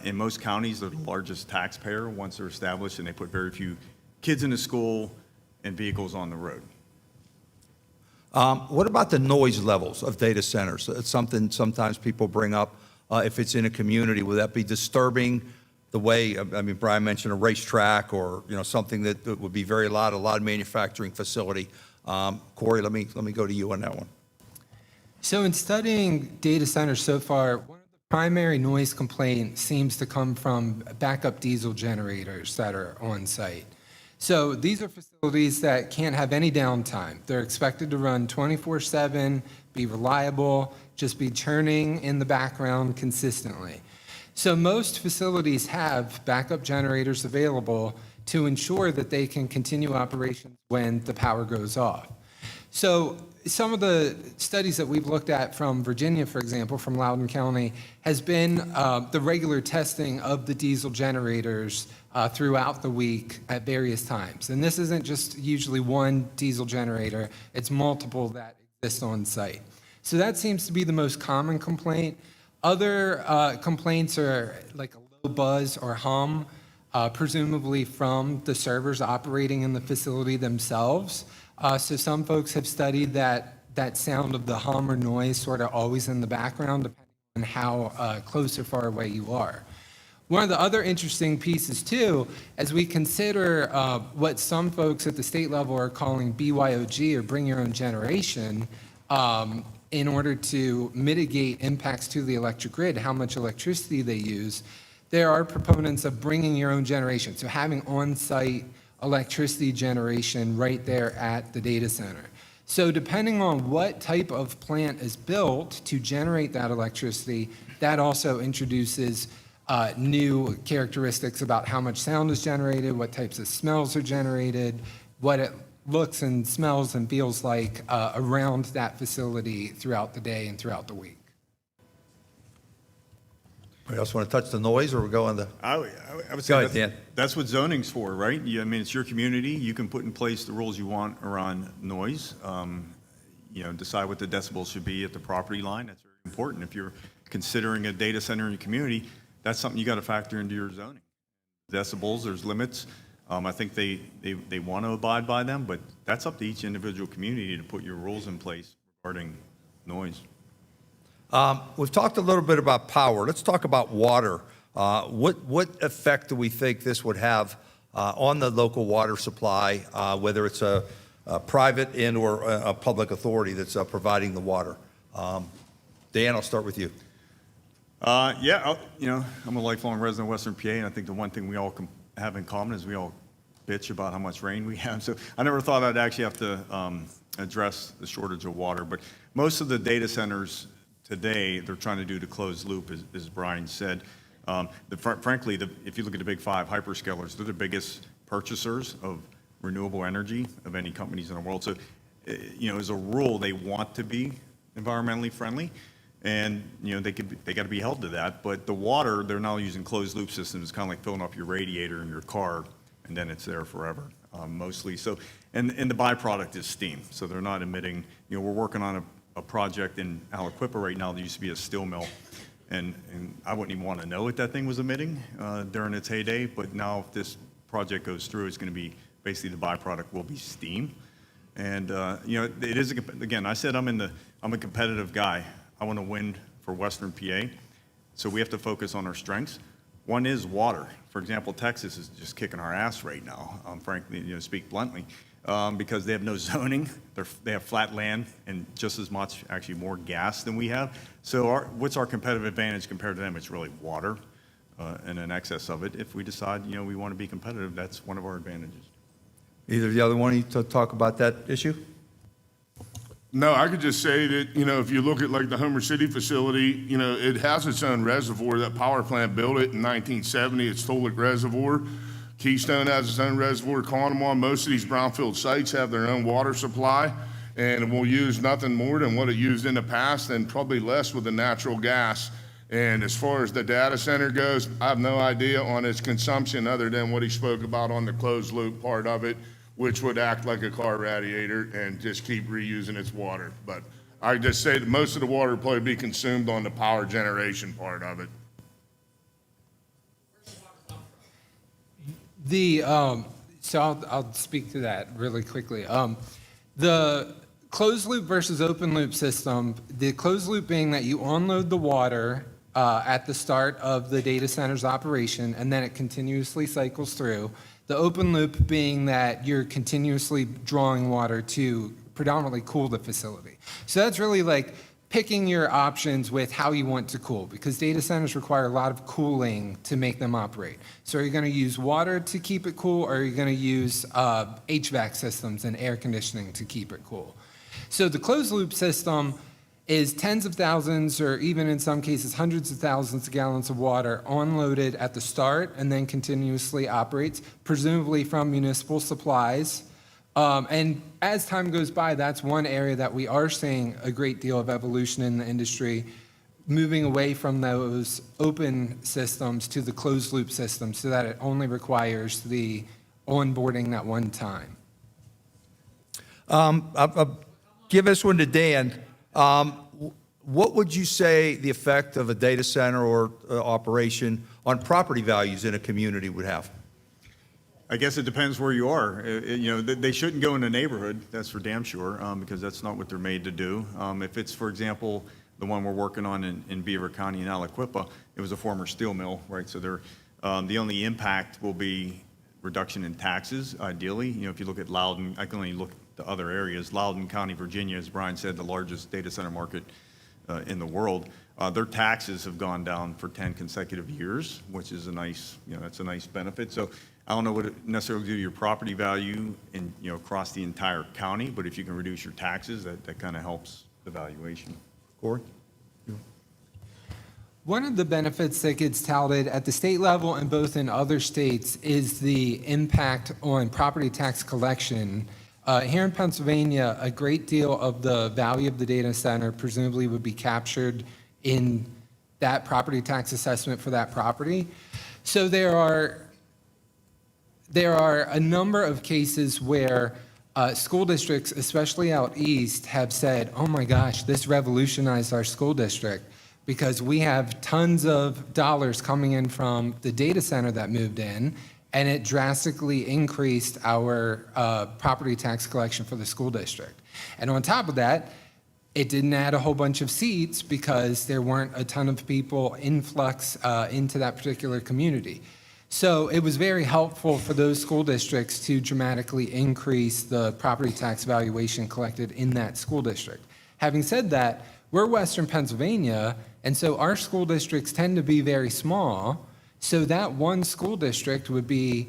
in most counties, they're the largest taxpayer once they're established, and they put very few kids in the school and vehicles on the road. What about the noise levels of data centers? It's something sometimes people bring up. If it's in a community, would that be disturbing the way, I mean, Brian mentioned a racetrack or, something that would be very loud, a loud manufacturing facility. Corey, let me go to you on that one. So in studying data centers so far, one of the primary noise complaints seems to come from backup diesel generators that are on site. So these are facilities that can't have any downtime. They're expected to run 24/7, be reliable, just be churning in the background consistently. So most facilities have backup generators available to ensure that they can continue operations when the power goes off. So some of the studies that we've looked at from Virginia, for example, from Loudoun County, has been the regular testing of the diesel generators throughout the week at various times. And this isn't just usually one diesel generator, it's multiple that exist on site. So that seems to be the most common complaint. Other complaints are like a low buzz or hum, presumably from the servers operating in the facility themselves. So some folks have studied that sound of the hum or noise sort of always in the background, depending on how close or far away you are. One of the other interesting pieces, too, as we consider what some folks at the state level are calling BYOG, or bring your own generation, in order to mitigate impacts to the electric grid, how much electricity they use, there are proponents of bringing your own generation, so having on-site electricity generation right there at the data center. So depending on what type of plant is built to generate that electricity, that also introduces new characteristics about how much sound is generated, what types of smells are generated, what it looks and smells and feels like around that facility throughout the day and throughout the week. Anybody else want to touch the noise, or we'll go on the? I would Go say ahead, Dan. that's what zoning's for, right? I mean, it's your community. You can put in place the rules you want around noise. Decide what the decibels should be at the property line. That's very important. If you're considering a data center in your community, that's something you got to factor into your zoning. Decibels, there's limits. I think they want to abide by them, but that's up to each individual community to put your rules in place regarding noise. We've talked a little bit about power. Let's talk about water. What effect do we think this would have on the local water supply, whether it's a private and or a public authority that's providing the water? Dan, I'll start with you. I'm a lifelong resident of Western PA, and I think the one thing we all have in common is we all bitch about how much rain we have. So I never thought I'd actually have to address the shortage of water. But most of the data centers today, they're trying to do the closed loop, as Brian said. Frankly, if you look at the big five hyperscalers, they're the biggest purchasers of renewable energy of any companies in the world. So, as a rule, they want to be environmentally friendly. And, they got to be held to that. But the water, they're now using closed loop systems. It's kind of like filling up your radiator in your car, and then it's there forever, mostly. So, and the byproduct is steam. So they're not emitting. We're working on a project in Aliquippa right now that used to be a steel mill. And I wouldn't even want to know what that thing was emitting during its heyday. But now if this project goes through, it's going to be basically the byproduct will be steam. And, it is, again, I said I'm a competitive guy. I want to win for Western PA, so we have to focus on our strengths. One is water. For example, Texas is just kicking our ass right now, frankly, speak bluntly, because they have no zoning. They have flat land and just as much, actually more gas than we have. So what's our competitive advantage compared to them? It's really water and an excess of it. If we decide, we want to be competitive, that's one of our advantages. Either the other one of you to talk about that issue? No, I could just say that, if you look at like the Homer City facility, it has its own reservoir. That power plant built it in 1970. It's Tolick Reservoir. Keystone has its own reservoir. Conemaugh, most of these brownfield sites have their own water supply, and it will use nothing more than what it used in the past, and probably less with the natural gas. And as far as the data center goes, I have no idea on its consumption other than what he spoke about on the closed loop part of it, which would act like a car radiator and just keep reusing its water. But I just say that most of the water will probably be consumed on the power generation part of it. So I'll speak to that really quickly. The closed loop versus open loop system, the closed loop being that you unload the water at the start of the data center's operation, and then it continuously cycles through. The open loop being that you're continuously drawing water to predominantly cool the facility. So that's really like picking your options with how you want to cool, because data centers require a lot of cooling to make them operate. So are you going to use water to keep it cool, or are you going to use HVAC systems and air conditioning to keep it cool? So the closed loop system is tens of thousands, or even in some cases hundreds of thousands of gallons of water unloaded at the start and then continuously operates, presumably from municipal supplies. And as time goes by, that's one area that we are seeing a great deal of evolution in the industry, moving away from those open systems to the closed loop system so that it only requires the onboarding that one time. I'll give this one to Dan. What would you say the effect of a data center or operation on property values in a community would have? I guess it depends where you are. They shouldn't go in a neighborhood, that's for damn sure, because that's not what they're made to do. If it's, for example, the one we're working on in Beaver County in Aliquippa, it was a former steel mill, right? So the only impact will be reduction in taxes, ideally. If you look at Loudoun, I can only look at the other areas. Loudoun County, Virginia, as Brian said, the largest data center market in the world. Their taxes have gone down for 10 consecutive years, which is a nice, that's a nice benefit. So I don't know what it necessarily do to your property value in, across the entire county, but if you can reduce your taxes, that kind of helps the valuation. Corey? One of the benefits that gets touted at the state level and both in other states is the impact on property tax collection. Here in Pennsylvania, a great deal of the value of the data center presumably would be captured in that property tax assessment for that property. So there are a number of cases where school districts, especially out east, have said, oh my gosh, this revolutionized our school district because we have tons of dollars coming in from the data center that moved in, and it drastically increased our property tax collection for the school district. And on top of that, it didn't add a whole bunch of seats because there weren't a ton of people influx into that particular community. So it was very helpful for those school districts to dramatically increase the property tax valuation collected in that school district. Having said that, we're Western Pennsylvania, and so our school districts tend to be very small. So that one school district would be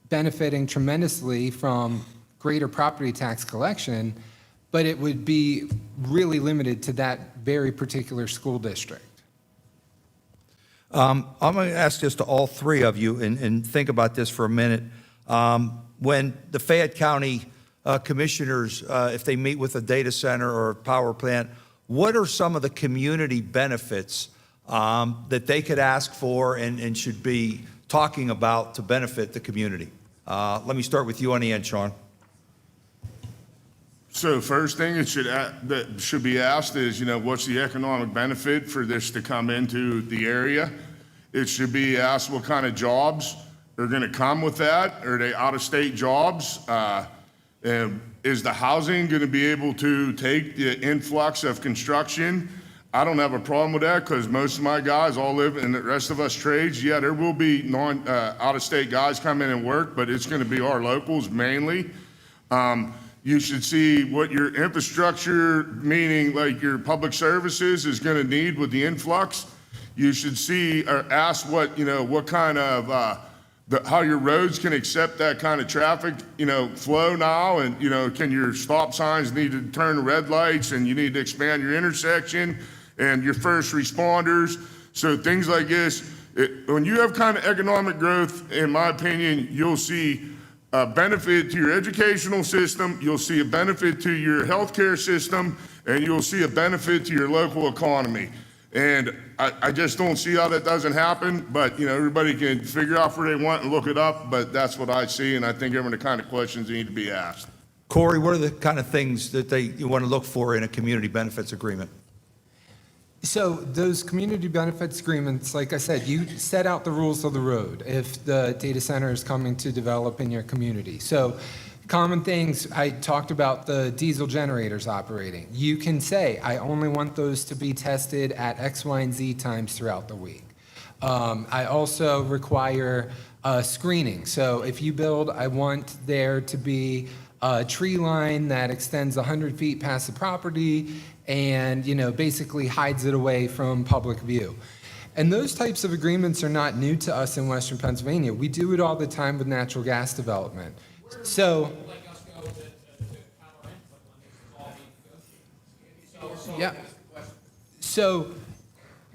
benefiting tremendously from greater property tax collection, but it would be really limited to that very particular school district. I'm going to ask this to all three of you and think about this for a minute. When the Fayette County commissioners, if they meet with a data center or a power plant, what are some of the community benefits that they could ask for and should be talking about to benefit the community? Let me start with you on the end, Sean. So first thing that should be asked is, what's the economic benefit for this to come into the area? It should be asked what kind of jobs are going to come with that. Are they out-of-state jobs? And is the housing going to be able to take the influx of construction I don't have a problem with that because most of my guys all live in the rest of us trades. Yeah, there will be out-of-state guys come in and work, but it's going to be our locals mainly. You should see what your infrastructure, meaning like your public services, is going to need with the influx. You should see or ask what kind of how your roads can accept that kind of traffic, flow now, and can your stop signs need to turn red lights, and you need to expand your intersection, and your first responders. So things like this, when you have kind of economic growth, in my opinion, you'll see a benefit to your educational system, you'll see a benefit to your healthcare system, and you'll see a benefit to your local economy. And I just don't see how that doesn't happen, but everybody can figure out where they want and look it up, but that's what I see, and I think they're the kind of questions that need to be asked. Corey, what are the kind of things that you want to look for in a community benefits agreement? So those community benefits agreements, like I said, you set out the rules of the road if the data center is coming to develop in your community. So common things, I talked about the diesel generators operating. You can say, I only want those to be tested at X, Y, and Z times throughout the week. I also require screening. So if you build, I want there to be a tree line that extends 100 feet past the property and basically hides it away from public view. And those types of agreements are not new to us in Western Pennsylvania. We do it all the time with natural gas development. So, yeah. So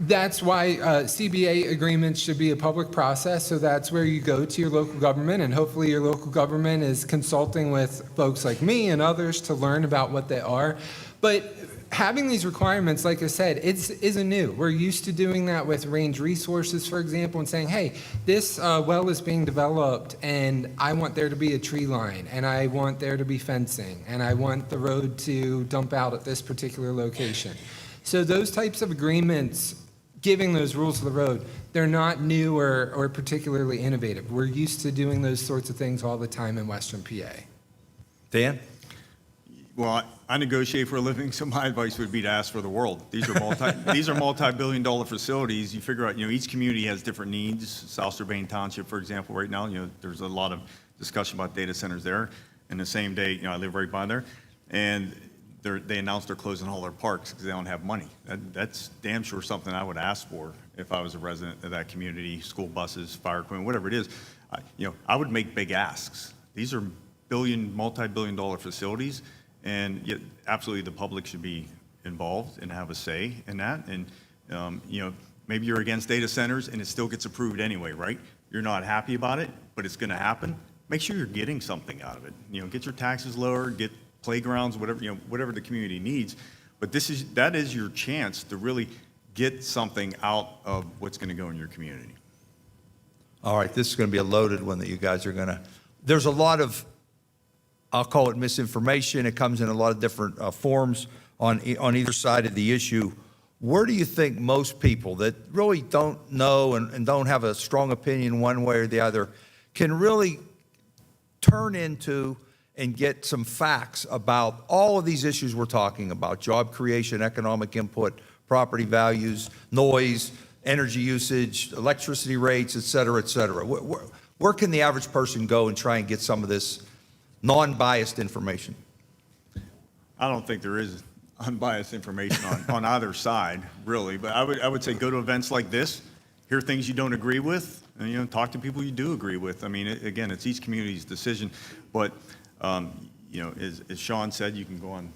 that's why CBA agreements should be a public process. So that's where you go to your local government, and hopefully your local government is consulting with folks like me and others to learn about what they are. But having these requirements, like I said, isn't new. We're used to doing that with range resources, for example, and saying, hey, this well is being developed, and I want there to be a tree line, and I want there to be fencing, and I want the road to dump out at this particular location. So those types of agreements, giving those rules of the road, they're not new or particularly innovative. We're used to doing those sorts of things all the time in Western PA. Dan? Well, I negotiate for a living, so my advice would be to ask for the world. These are multi-billion-dollar facilities. You figure out, each community has different needs. South Urbane Township, for example, right now, there's a lot of discussion about data centers there. And the same day, I live right by there, and they announced they're closing all their parks because they don't have money. That's damn sure something I would ask for if I was a resident of that community. School buses, fire equipment, whatever it is. I would make big asks. These are multi-billion-dollar facilities. And yet, absolutely, the public should be involved and have a say in that. And, maybe you're against data centers and it still gets approved anyway, right? You're not happy about it, but it's going to happen. Make sure you're getting something out of it. Get your taxes lower, get playgrounds, whatever the community needs. But that is your chance to really get something out of what's going to go in your community. All right, this is going to be a loaded one that you guys are going to. There's a lot of, I'll call it misinformation. It comes in a lot of different forms on either side of the issue. Where do you think most people that really don't know and don't have a strong opinion one way or the other can really turn into and get some facts about all of these issues we're talking about: job creation, economic input, property values, noise, energy usage, electricity rates, et cetera, et cetera? Where can the average person go and try and get some of this non-biased information? I don't think there is unbiased information on either side, really. But I would say go to events like this, hear things you don't agree with, and talk to people you do agree with. I mean, again, it's each community's decision. But as Sean said, you can go on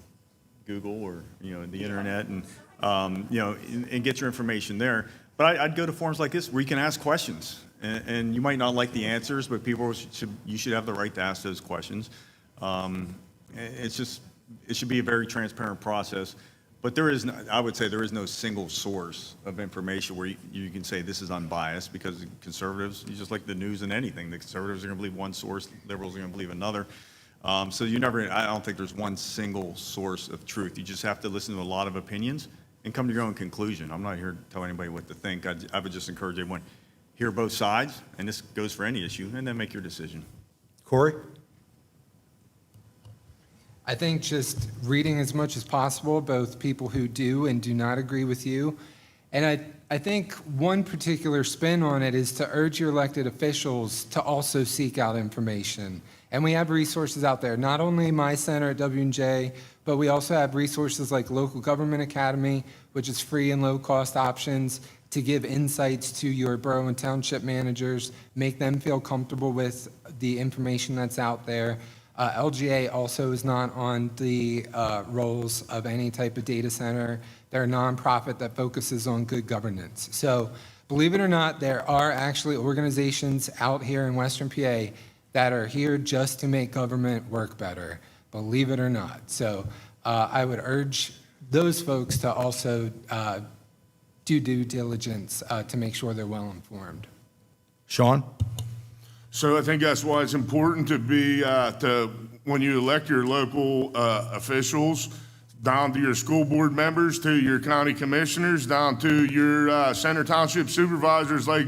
Google or the internet and and get your information there. But I'd go to forums like this where you can ask questions, and you might not like the answers, but you should have the right to ask those questions. It should be a very transparent process. But I would say there is no single source of information where you can say this is unbiased, because conservatives, just like the news and anything, the conservatives are going to believe one source, liberals are going to believe another. So I don't think there's one single source of truth. You just have to listen to a lot of opinions and come to your own conclusion. I'm not here to tell anybody what to think. I would just encourage everyone, hear both sides, and this goes for any issue, and then make your decision. Corey? I think just reading as much as possible, both people who do and do not agree with you. And I think one particular spin on it is to urge your elected officials to also seek out information. And we have resources out there, not only my center at W&J, but we also have resources like Local Government Academy, which is free and low-cost options to give insights to your borough and township managers, make them feel comfortable with the information that's out there. LGA also is not on the rolls of any type of data center. They're a nonprofit that focuses on good governance. So believe it or not, there are actually organizations out here in Western PA that are here just to make government work better, believe it or not. So I would urge those folks to also do due diligence to make sure they're well informed. Sean? So I think that's why it's important to be, when you elect your local officials, down to your school board members, to your county commissioners, down to your center township supervisors, like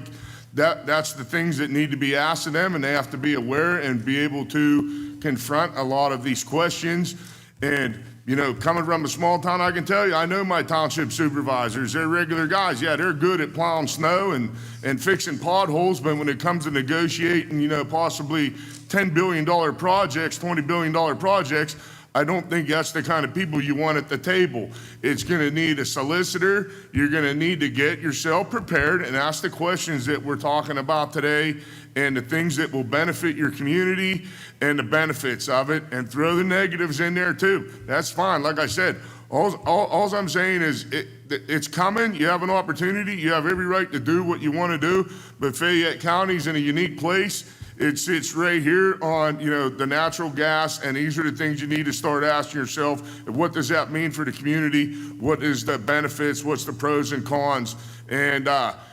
that's the things that need to be asked of them, and they have to be aware and be able to confront a lot of these questions. And, you know, coming from a small town, I can tell you, I know my township supervisors. They're regular guys. Yeah, they're good at plowing snow and fixing potholes, but when it comes to negotiating, you know, possibly $10 billion projects, $20 billion projects, I don't think that's the kind of people you want at the table. It's going to need a solicitor. You're going to need to get yourself prepared and ask the questions that we're talking about today and the things that will benefit your community and the benefits of it, and throw the negatives in there too. That's fine. Like I said, all I'm saying is it's coming. You have an opportunity. You have every right to do what you want to do, but Fayette County's in a unique place. It sits right here on, you know, the natural gas, and these are the things you need to start asking yourself. What does that mean for the community? What is the benefits? What's the pros and cons? And,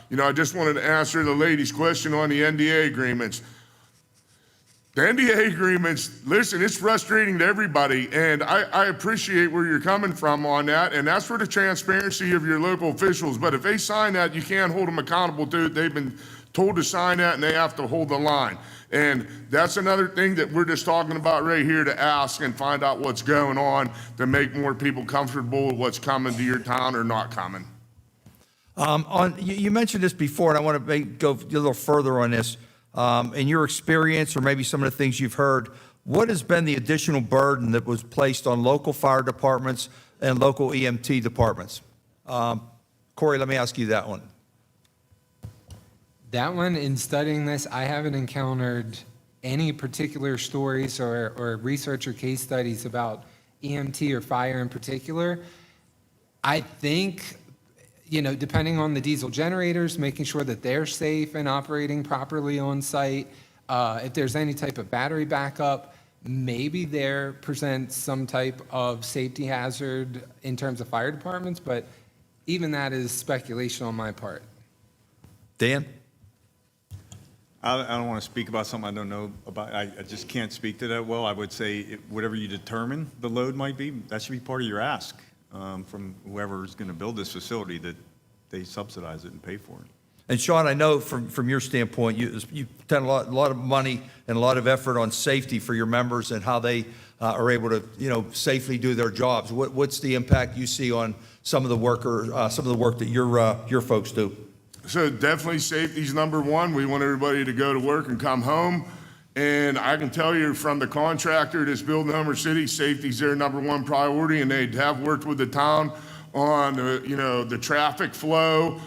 you know, I just wanted to answer the lady's question on the NDA agreements. The NDA agreements, listen, it's frustrating to everybody, and I appreciate where you're coming from on that, and that's for the transparency of your local officials. But if they sign that, you can't hold them accountable to it. They've been told to sign that, and they have to hold the line. And that's another thing that we're just talking about right here, to ask and find out what's going on to make more people comfortable with what's coming to your town or not coming. You mentioned this before, and I want to go a little further on this. In your experience, or maybe some of the things you've heard, what has been the additional burden that was placed on local fire departments and local EMT departments? Corey, let me ask you that one. That one, in studying this, I haven't encountered any particular stories or research or case studies about EMT or fire in particular. I think, you know, depending on the diesel generators, making sure that they're safe and operating properly on site. If there's any type of battery backup, maybe there presents some type of safety hazard in terms of fire departments, but even that is speculation on my part. Dan? I don't want to speak about something I don't know about. I just can't speak to that well. I would say whatever you determine the load might be, that should be part of your ask from whoever is going to build this facility, that they subsidize it and pay for it. And Sean, I know from your standpoint, you've done a lot of money and a lot of effort on safety for your members and how they are able to, you know, safely do their jobs. What's the impact you see on some of the work that your folks do? So definitely safety's number one. We want everybody to go to work and come home. And I can tell you from the contractor that's building Homer City, safety's their number one priority, and they have worked with the town on the traffic flow.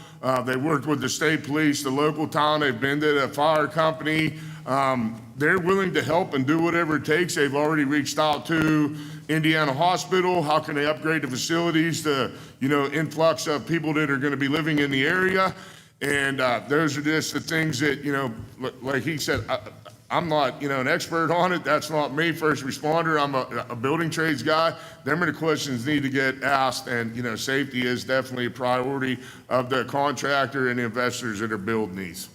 They worked with the state police, the local town. They've been to the fire company. They're willing to help and do whatever it takes. They've already reached out to Indiana Hospital. How can they upgrade the facilities to, influx of people that are going to be living in the area? And those are just the things that, like he said, I'm not, an expert on it. That's not me, first responder. I'm a building trades guy. Them are the questions need to get asked, and, safety is definitely a priority of the contractor and the investors that are building these.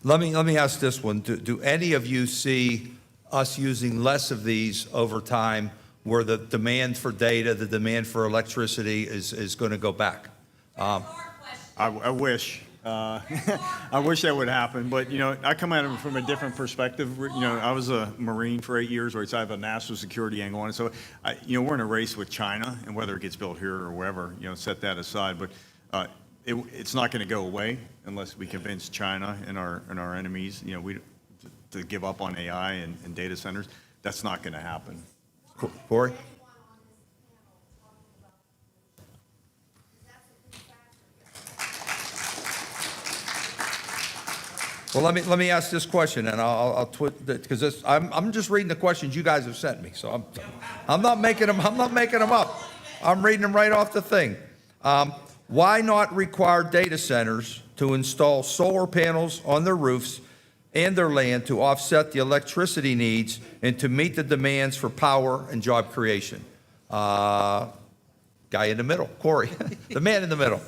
Let me ask this one. Do any of you see us using less of these over time, where the demand for data, the demand for electricity is going to go back? I wish. I wish that would happen, but, I come at it from a different perspective. I was a Marine for 8 years, right, so I have a national security angle on it. So, we're in a race with China, and whether it gets built here or wherever, set that aside. But it's not going to go away unless we convince China and our enemies, to give up on AI and data centers. That's not going to happen. Corey? Well, let me ask this question, and I'll because I'm just reading the questions you guys have sent me, so I'm not making them up. I'm reading them right off the thing. Why not require data centers to install solar panels on their roofs and their land to offset the electricity needs and to meet the demands for power and job creation? Guy in the middle, Corey, the man in the middle.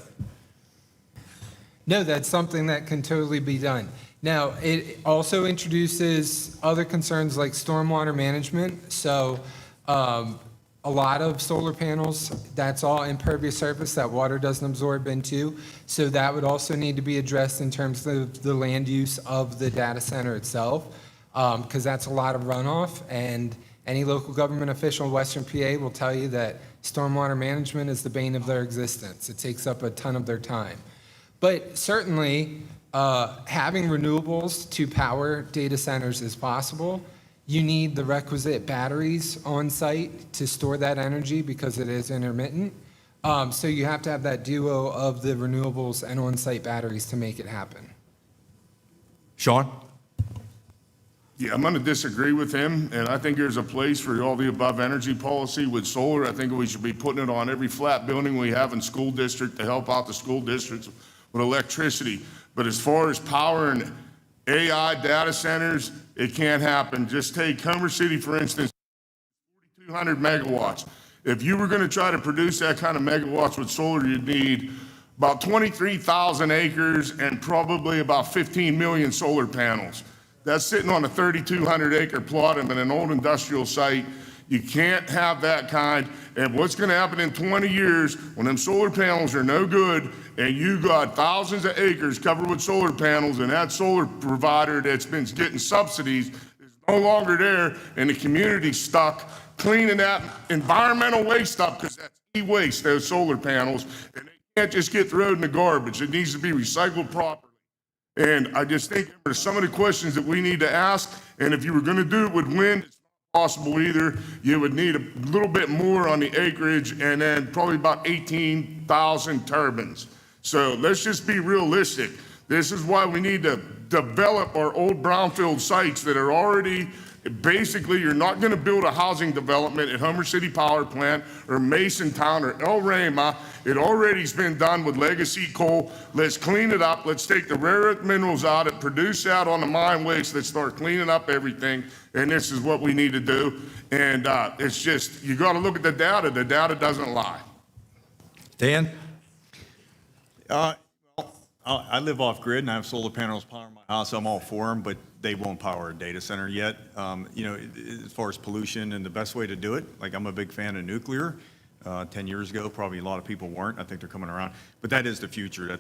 No, that's something that can totally be done. Now, it also introduces other concerns like stormwater management. So a lot of solar panels, that's all impervious surface that water doesn't absorb into. So that would also need to be addressed in terms of the land use of the data center itself, because that's a lot of runoff. And any local government official in Western PA will tell you that stormwater management is the bane of their existence. It takes up a ton of their time. But certainly, having renewables to power data centers is possible. You need the requisite batteries on site to store that energy because it is intermittent. So you have to have that duo of the renewables and on-site batteries to make it happen. Sean? Yeah, I'm going to disagree with him, and I think there's a place for all the above energy policy with solar. I think we should be putting it on every flat building we have in school district to help out the school districts with electricity. But as far as power and AI data centers, it can't happen. Just take Homer City, for instance, 4,200 megawatts. If you were going to try to produce that kind of megawatts with solar, you'd need about 23,000 acres and probably about 15 million solar panels. That's sitting on a 3,200 acre plot of an old industrial site. You can't have that kind. And what's going to happen in 20 years when them solar panels are no good and you got thousands of acres covered with solar panels and that solar provider that's been getting subsidies is no longer there and the community's stuck cleaning that environmental waste up because that's e-waste, those solar panels, and they can't just get thrown in the garbage. It needs to be recycled properly. And I just think there's some of the questions that we need to ask, and if you were going to do it with wind, it's not possible either. You would need a little bit more on the acreage and then probably about 18,000 turbines. So let's just be realistic. This is why we need to develop our old brownfield sites that are already, basically, you're not going to build a housing development at Homer City Power Plant or Masontown or El Rama. It already's been done with legacy coal. Let's clean it up. Let's take the rare earth minerals out and produce that on the mine waste. Let's start cleaning up everything. And this is what we need to do. And it's just, you got to look at the data. The data doesn't lie. Dan? I live off grid and I have solar panels powering my house. I'm all for them, but they won't power a data center yet. As far as pollution and the best way to do it, like I'm a big fan of nuclear. 10 years ago, probably a lot of people weren't. I think they're coming around. But that is the future.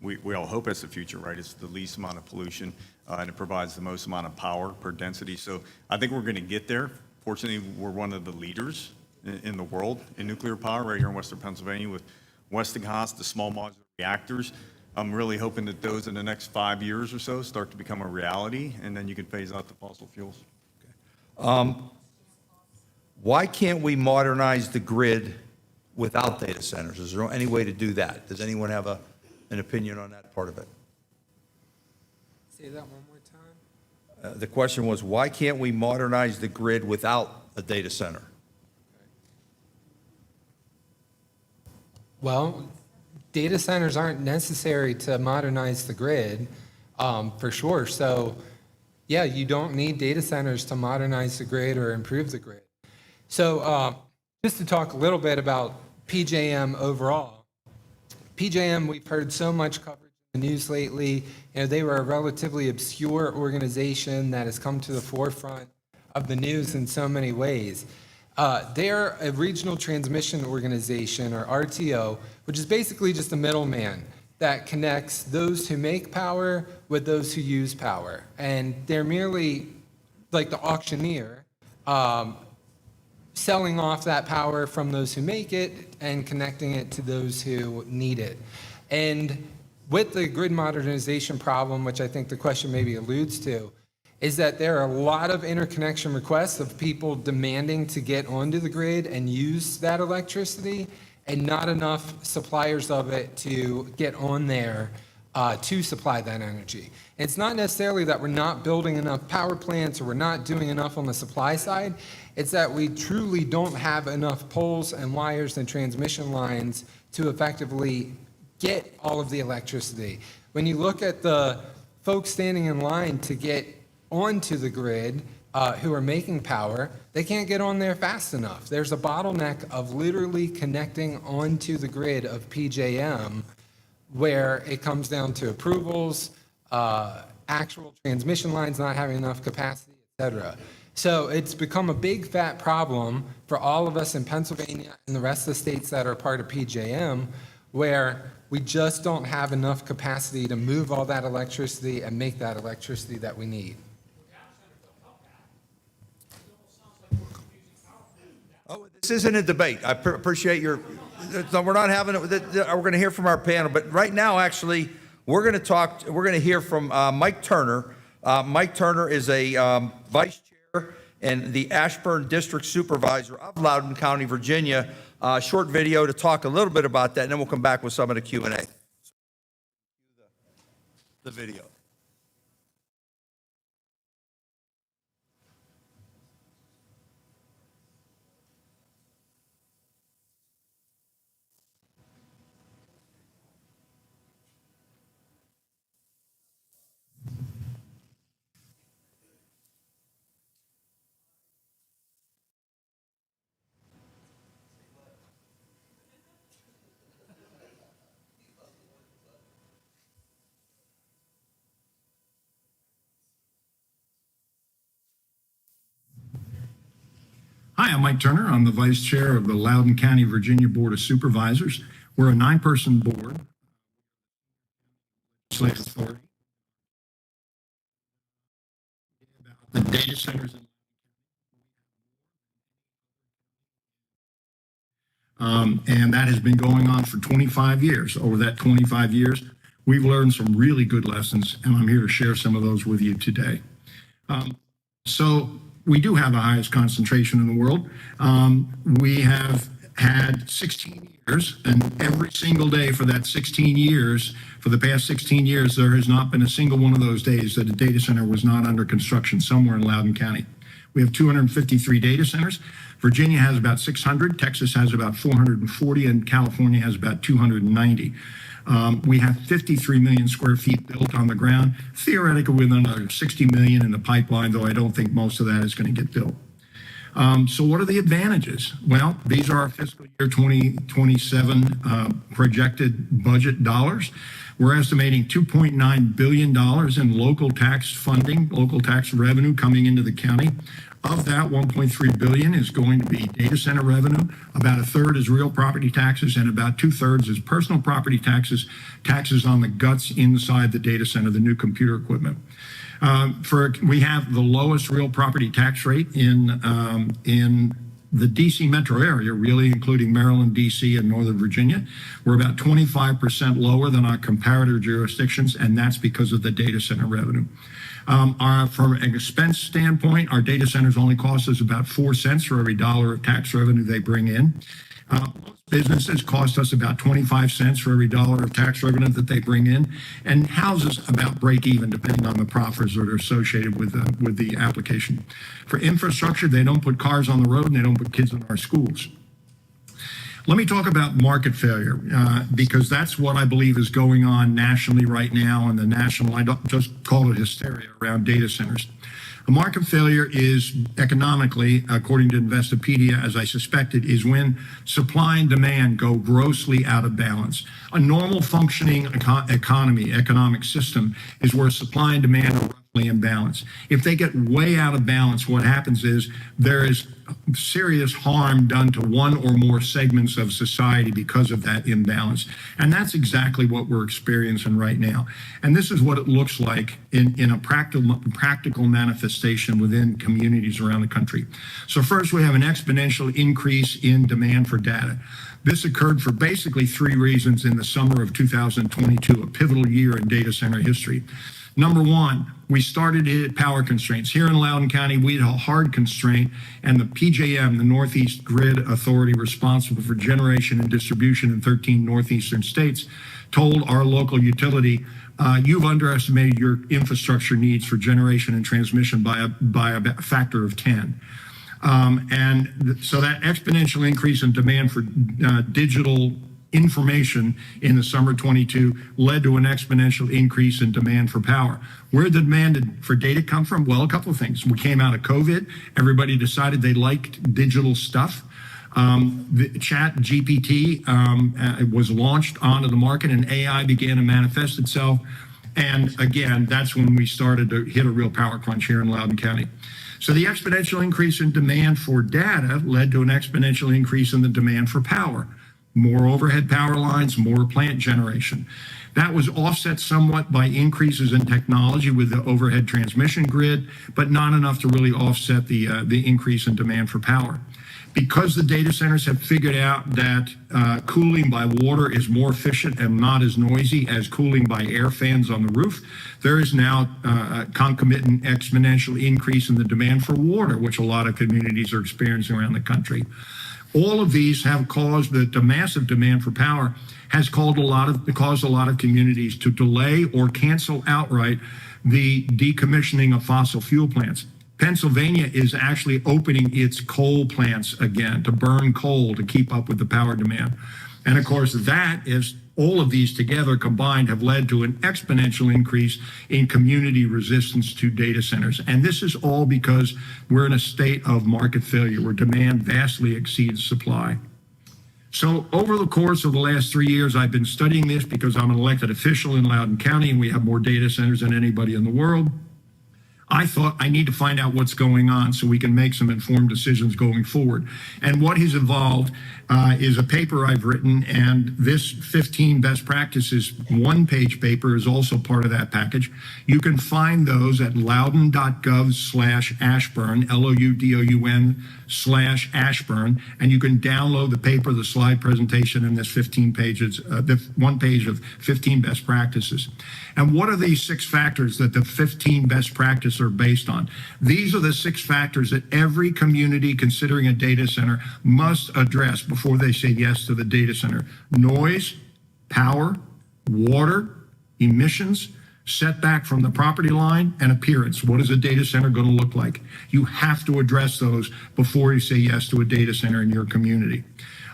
We all hope that's the future, right? It's the least amount of pollution and it provides the most amount of power per density. So I think we're going to get there. Fortunately, we're one of the leaders in the world in nuclear power right here in Western Pennsylvania with Westinghouse, the small modular reactors. I'm really hoping that those in the next 5 years or so start to become a reality, and then you can phase out the fossil fuels. Why can't we modernize the grid without data centers? Is there any way to do that? Does anyone have an opinion on that part of it? Say that one more time. The question was, why can't we modernize the grid without a data center? Well, data centers aren't necessary to modernize the grid, for sure. So, yeah, you don't need data centers to modernize the grid or improve the grid. So, just to talk a little bit about PJM overall. PJM, we've heard so much coverage in the news lately. They were a relatively obscure organization that has come to the forefront of the news in so many ways. They're a regional transmission organization, or RTO, which is basically just a middleman that connects those who make power with those who use power. And they're merely like the auctioneer, selling off that power from those who make it and connecting it to those who need it. And with the grid modernization problem, which I think the question maybe alludes to, is that there are a lot of interconnection requests of people demanding to get onto the grid and use that electricity, and not enough suppliers of it to get on there to supply that energy. It's not necessarily that we're not building enough power plants or we're not doing enough on the supply side. It's that we truly don't have enough poles and wires and transmission lines to effectively get all of the electricity. When you look at the folks standing in line to get onto the grid who are making power, they can't get on there fast enough. There's a bottleneck of literally connecting onto the grid of PJM, where it comes down to approvals, actual transmission lines not having enough capacity, et cetera. So it's become a big fat problem for all of us in Pennsylvania and the rest of the states that are part of PJM, where we just don't have enough capacity to move all that electricity and make that electricity that we need. Oh, this isn't a debate. I appreciate your, no, we're not having it. We're going to hear from our panel, but right now, actually, we're going to hear from Mike Turner. Mike Turner is a vice chair and the Ashburn District Supervisor of Loudoun County, Virginia. Short video to talk a little bit about that, and then we'll come back with some of the Q&A. The video. Hi, I'm Mike Turner. I'm the Vice Chair of the Loudoun County, Virginia Board of Supervisors. We're a 9-person board. Legislative authority. About the data centers and that has been going on for 25 years. Over that 25 years, we've learned some really good lessons, and I'm here to share some of those with you today. So we do have the highest concentration in the world. We have had 16 years, and every single day for that 16 years, for the past 16 years, there has not been a single one of those days that a data center was not under construction somewhere in Loudoun County. We have 253 data centers. Virginia has about 600, Texas has about 440, and California has about 290. We have 53 million square feet built on the ground, theoretically with another 60 million in the pipeline, though I don't think most of that is going to get built. So what are the advantages? Well, these are our fiscal year 2027 projected budget dollars. We're estimating $2.9 billion in local tax funding, local tax revenue coming into the county. Of that, 1.3 billion is going to be data center revenue. About a third is real property taxes, and about 2/3 is personal property taxes, taxes on the guts inside the data center, the new computer equipment. We have the lowest real property tax rate in the DC metro area, really including Maryland, DC, and Northern Virginia. We're about 25% lower than our comparator jurisdictions, and that's because of the data center revenue. From an expense standpoint, our data centers only cost us about 4 cents for every dollar of tax revenue they bring in. Most businesses cost us about 25 cents for every dollar of tax revenue that they bring in, and houses about break even, depending on the profits that are associated with the application. For infrastructure, they don't put cars on the road and they don't put kids in our schools. Let me talk about market failure, because that's what I believe is going on nationally right now, and I don't just call it hysteria around data centers. A market failure is economically, according to Investopedia, as I suspected, is when supply and demand go grossly out of balance. A normal functioning economic system is where supply and demand are roughly in balance. If they get way out of balance, what happens is there is serious harm done to one or more segments of society because of that imbalance. And that's exactly what we're experiencing right now. And this is what it looks like in a practical manifestation within communities around the country. So first, we have an exponential increase in demand for data. This occurred for basically three reasons in the summer of 2022, a pivotal year in data center history. Number one, we started to hit power constraints. Here in Loudoun County, we had a hard constraint, and the PJM, the Northeast Grid Authority responsible for generation and distribution in 13 northeastern states, told our local utility, you've underestimated your infrastructure needs for generation and transmission by a factor of 10. So that exponential increase in demand for digital information in the summer 22 led to an exponential increase in demand for power. Where did the demand for data come from? Well, a couple of things. We came out of COVID. Everybody decided they liked digital stuff. The Chat GPT was launched onto the market, and AI began to manifest itself. And again, that's when we started to hit a real power crunch here in Loudoun County. So the exponential increase in demand for data led to an exponential increase in the demand for power. More overhead power lines, more plant generation. That was offset somewhat by increases in technology with the overhead transmission grid, but not enough to really offset the increase in demand for power. Because the data centers have figured out that cooling by water is more efficient and not as noisy as cooling by air fans on the roof, there is now a concomitant exponential increase in the demand for water, which a lot of communities are experiencing around the country. All of these have caused the massive demand for power has caused a lot of communities to delay or cancel outright the decommissioning of fossil fuel plants. Pennsylvania is actually opening its coal plants again to burn coal to keep up with the power demand. And of course, that is all of these together combined have led to an exponential increase in community resistance to data centers. And this is all because we're in a state of market failure where demand vastly exceeds supply. So over the course of the last 3 years, I've been studying this because I'm an elected official in Loudoun County and we have more data centers than anybody in the world. I thought I need to find out what's going on so we can make some informed decisions going forward. And what has evolved is a paper I've written, and this 15 best practices one-page paper is also part of that package. You can find those at loudoun.gov/Ashburn, LOUDOUN/Ashburn, and you can download the paper, the slide presentation, and this 15 pages, the one page of 15 best practices. And what are these 6 factors that the 15 best practices are based on? These are the 6 factors that every community considering a data center must address before they say yes to the data center. Noise, power, water, emissions, setback from the property line, and appearance. What is a data center going to look like? You have to address those before you say yes to a data center in your community.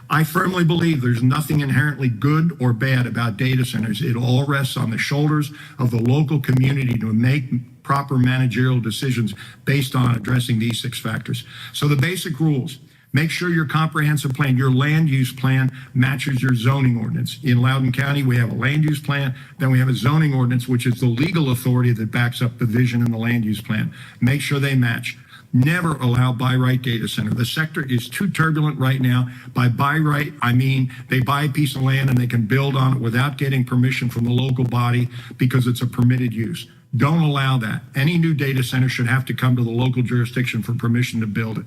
I firmly believe there's nothing inherently good or bad about data centers. It all rests on the shoulders of the local community to make proper managerial decisions based on addressing these 6 factors. So the basic rules: make sure your comprehensive plan, your land use plan, matches your zoning ordinance. In Loudoun County, we have a land use plan, then we have a zoning ordinance, which is the legal authority that backs up the vision in the land use plan. Make sure they match. Never allow by right data center. The sector is too turbulent right now. By right, I mean they buy a piece of land and they can build on it without getting permission from the local body because it's a permitted use. Don't allow that. Any new data center should have to come to the local jurisdiction for permission to build it.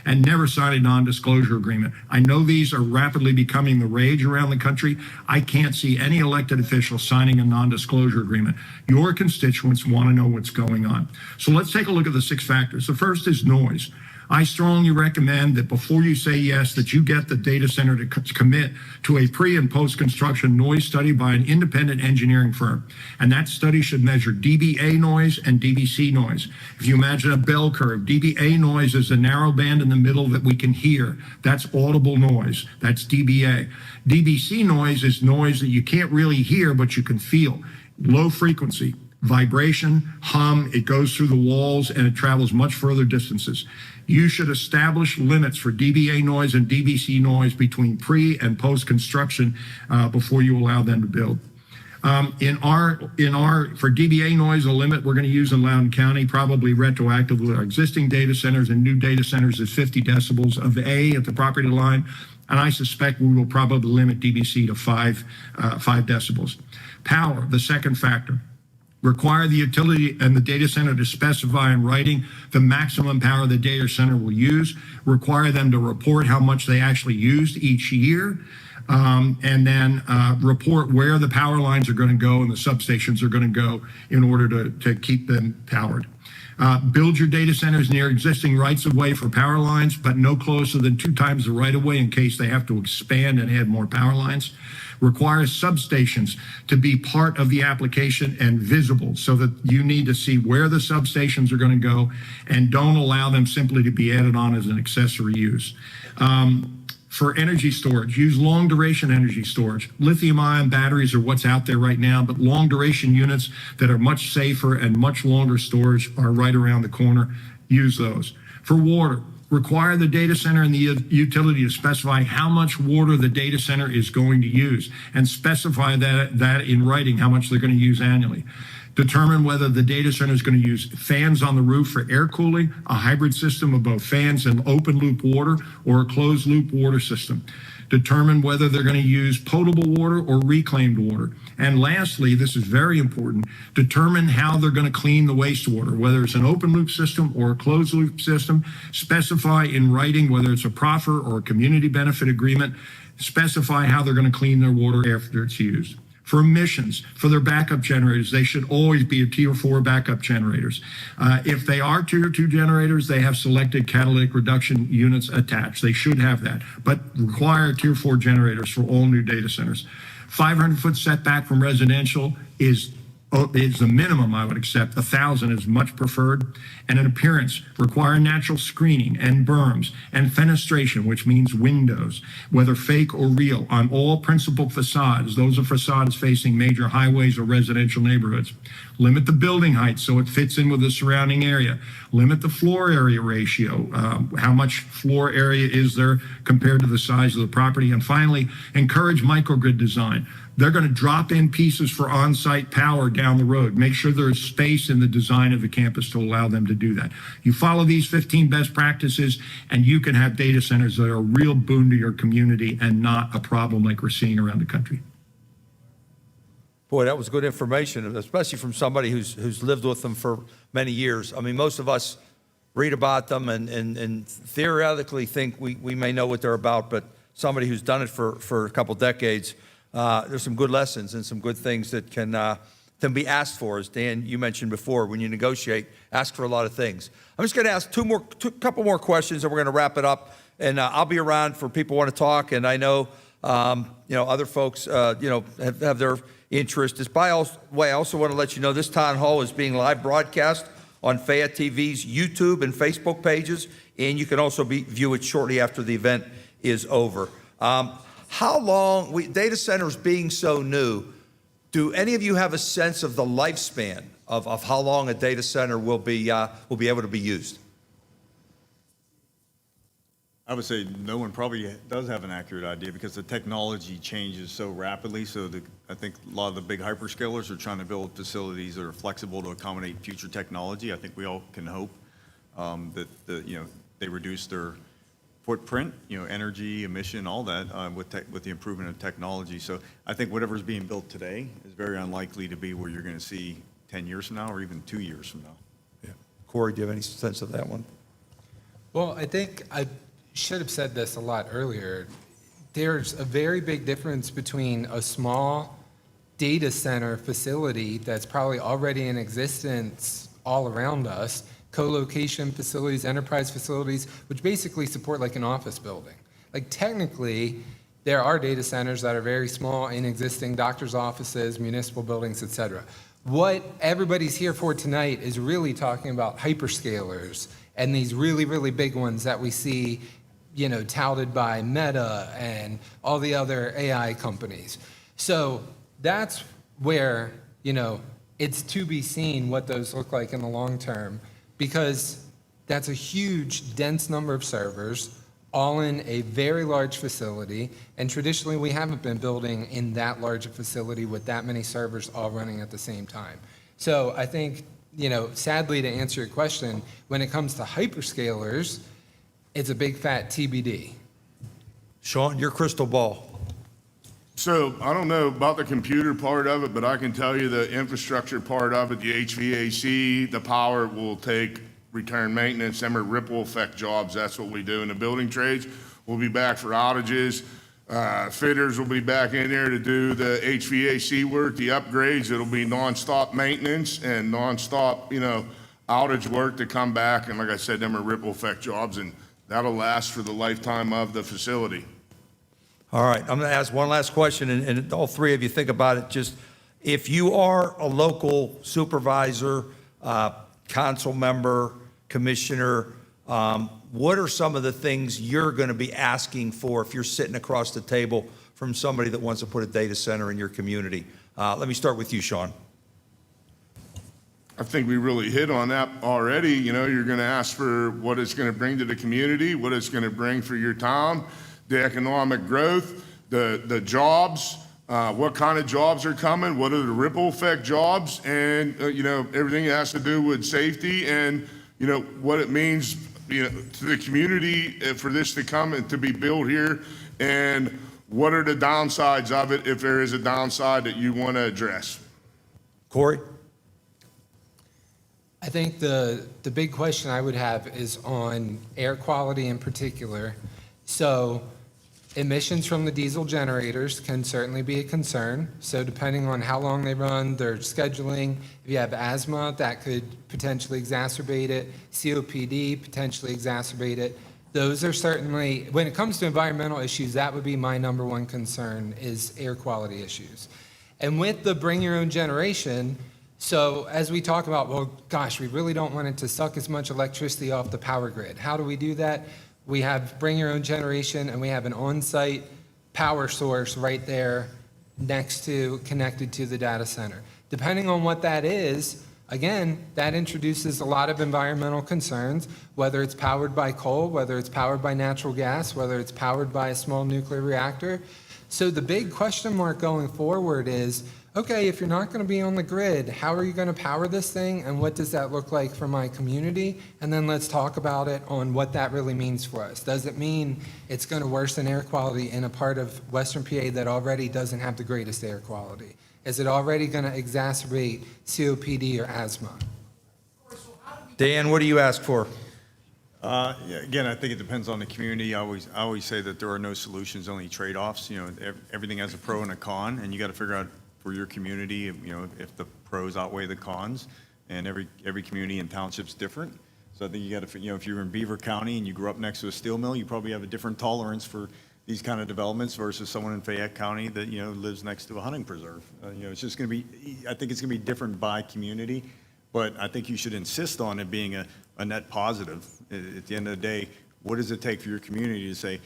And never sign a non-disclosure agreement. I know these are rapidly becoming the rage around the country. I can't see any elected official signing a non-disclosure agreement. Your constituents want to know what's going on. So let's take a look at the 6 factors. The first is noise. I strongly recommend that before you say yes, that you get the data center to commit to a pre and post-construction noise study by an independent engineering firm. And that study should measure dBA noise and dBc noise. If you imagine a bell curve, dBA noise is a narrow band in the middle that we can hear. That's audible noise. That's dBA. dBc noise is noise that you can't really hear, but you can feel. Low frequency, vibration, hum, it goes through the walls and it travels much further distances. You should establish limits for dBA noise and dBc noise between pre and post construction before you allow them to build. For DBA noise, the limit we're going to use in Loudoun County, probably retroactive with our existing data centers and new data centers, is 50 decibels of A at the property line. And I suspect we will probably limit DBC to 5 decibels. Power, the second factor. Require the utility and the data center to specify in writing the maximum power the data center will use. Require them to report how much they actually used each year. And then report where the power lines are going to go and the substations are going to go in order to keep them powered. Build your data centers near existing rights-of-way for power lines, but no closer than 2 times the right-of-way in case they have to expand and add more power lines. Requires substations to be part of the application and visible so that you need to see where the substations are going to go, and don't allow them simply to be added on as an accessory use. For energy storage, use long duration energy storage. Lithium ion batteries are what's out there right now, but long duration units that are much safer and much longer storage are right around the corner. Use those. For water, require the data center and the utility to specify how much water the data center is going to use, and specify that in writing, how much they're going to use annually. Determine whether the data center is going to use fans on the roof for air cooling, a hybrid system of both fans and open loop water, or a closed loop water system. Determine whether they're going to use potable water or reclaimed water. And lastly, this is very important, determine how they're going to clean the wastewater, whether it's an open loop system or a closed loop system. Specify in writing whether it's a proffer or a community benefit agreement. Specify how they're going to clean their water after it's used. For emissions, for their backup generators, they should always be Tier 4 backup generators. If they are Tier 2 generators, they have selected catalytic reduction units attached. They should have that, but require Tier 4 generators for all new data centers. 500-foot setback from residential is the minimum I would accept. 1,000 is much preferred. And an appearance, require natural screening and berms and fenestration, which means windows, whether fake or real, on all principal facades. Those are facades facing major highways or residential neighborhoods. Limit the building height so it fits in with the surrounding area. Limit the floor area ratio. How much floor area is there compared to the size of the property? And finally, encourage microgrid design. They're going to drop in pieces for on-site power down the road. Make sure there is space in the design of the campus to allow them to do that. You follow these 15 best practices, and you can have data centers that are a real boon to your community and not a problem like we're seeing around the country. Boy, that was good information, especially from somebody who's lived with them for many years. I mean, most of us read about them and theoretically think we may know what they're about, but somebody who's done it for a couple decades, there's some good lessons and some good things that can be asked for. As Dan, you mentioned before, when you negotiate, ask for a lot of things. I'm just going to ask couple more questions, and we're going to wrap it up. And I'll be around for people who want to talk. And I know, other folks, have their interest. By the way, I also want to let you know this town hall is being live broadcast on Fayette TV's YouTube and Facebook pages, and you can also view it shortly after the event is over. How long, data centers being so new, do any of you have a sense of the lifespan of how long a data center will be able to be used? I would say no one probably does have an accurate idea because the technology changes so rapidly. So I think a lot of the big hyperscalers are trying to build facilities that are flexible to accommodate future technology. I think we all can hope that they reduce their footprint, energy, emission, all that with the improvement of technology. So I think whatever's being built today is very unlikely to be where you're going to see 10 years from now or even 2 years from now. Yeah. Corey, do you have any sense of that one? Well, I think I should have said this a lot earlier. There's a very big difference between a small data center facility that's probably already in existence all around us, co-location facilities, enterprise facilities, which basically support like an office building. Like technically, there are data centers that are very small in existing doctor's offices, municipal buildings, et cetera. What everybody's here for tonight is really talking about hyperscalers and these really, really big ones that we see, touted by Meta and all the other AI companies. So that's where, it's to be seen what those look like in the long term, because that's a huge, dense number of servers, all in a very large facility. And traditionally, we haven't been building in that large a facility with that many servers all running at the same time. So I think, sadly, to answer your question, when it comes to hyperscalers, it's a big fat TBD. Sean, your crystal ball. So I don't know about the computer part of it, but I can tell you the infrastructure part of it, the HVAC, the power will take return maintenance, them are ripple effect jobs. That's what we do in the building trades. We'll be back for outages. Fitters will be back in there to do the HVAC work, the upgrades. It'll be nonstop maintenance and nonstop, outage work to come back. And like I said, them are ripple effect jobs, and that'll last for the lifetime of the facility. All right, I'm going to ask one last question, and all three of you think about it. Just if you are a local supervisor, council member, commissioner, what are some of the things you're going to be asking for if you're sitting across the table from somebody that wants to put a data center in your community? Let me start with you, Sean. I think we really hit on that already. You're going to ask for what it's going to bring to the community, what it's going to bring for your town, the economic growth, the jobs, what kind of jobs are coming, what are the ripple effect jobs, and, everything that has to do with safety and, what it means, to the community for this to come and to be built here, and what are the downsides of it if there is a downside that you want to address. Corey? I think the big question I would have is on air quality in particular. So emissions from the diesel generators can certainly be a concern. So depending on how long they run, their scheduling, if you have asthma, that could potentially exacerbate it. COPD, potentially exacerbate it. Those are certainly, when it comes to environmental issues, that would be my number one concern, is air quality issues. And with the bring your own generation, so as we talk about, well, gosh, we really don't want it to suck as much electricity off the power grid. How do we do that? We have bring your own generation, and we have an on-site power source right there connected to the data center. Depending on what that is, again, that introduces a lot of environmental concerns, whether it's powered by coal, whether it's powered by natural gas, whether it's powered by a small nuclear reactor. So the big question mark going forward is, okay, if you're not going to be on the grid, how are you going to power this thing, and what does that look like for my community? And then let's talk about it on what that really means for us. Does it mean it's going to worsen air quality in a part of Western PA that already doesn't have the greatest air quality? Is it already going to exacerbate COPD or asthma? Dan, what do you ask for? Yeah, again, I think it depends on the community. I always say that there are no solutions, only trade-offs. Everything has a pro and a con, and you got to figure out for your community, if the pros outweigh the cons, and every community and township's different. So I think you got to, if you're in Beaver County and you grew up next to a steel mill, you probably have a different tolerance for these kind of developments versus someone in Fayette County that, lives next to a hunting preserve. It's just going to be, I think it's going to be different by community, but I think you should insist on it being a net positive. At the end of the day, what does it take for your community to say,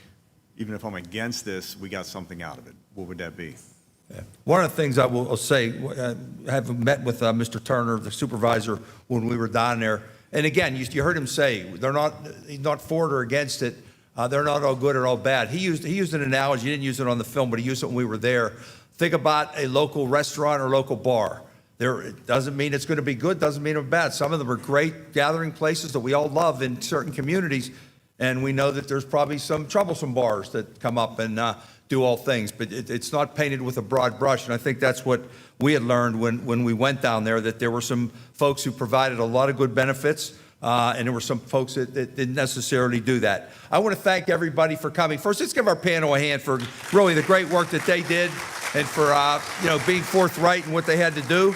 even if I'm against this, we got something out of it? What would that be? Yeah. One of the things I will say, I have met with Mr. Turner, the supervisor, when we were down there. And again, you heard him say, he's not for it or against it. They're not all good or all bad. He used an analogy. He didn't use it on the film, but he used it when we were there. Think about a local restaurant or local bar. It doesn't mean it's going to be good, doesn't mean it's bad. Some of them are great gathering places that we all love in certain communities. And we know that there's probably some troublesome bars that come up and do all things, but it's not painted with a broad brush. And I think that's what we had learned when we went down there, that there were some folks who provided a lot of good benefits, and there were some folks that didn't necessarily do that. I want to thank everybody for coming. First, let's give our panel a hand for really the great work that they did and for being forthright in what they had to do.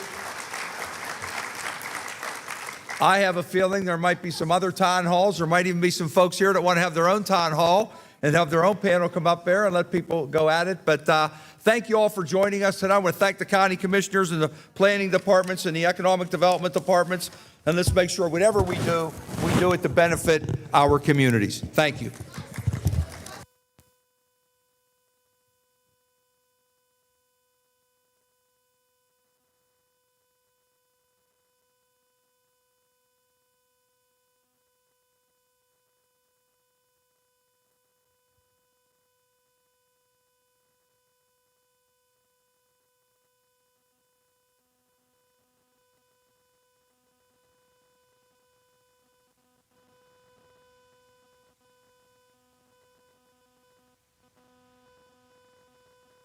I have a feeling there might be some other town halls. There might even be some folks here that want to have their own town hall and have their own panel come up there and let people go at it. But thank you all for joining us tonight. I want to thank the county commissioners and the planning departments and the economic development departments. And let's make sure whatever we do it to benefit our communities. Thank you.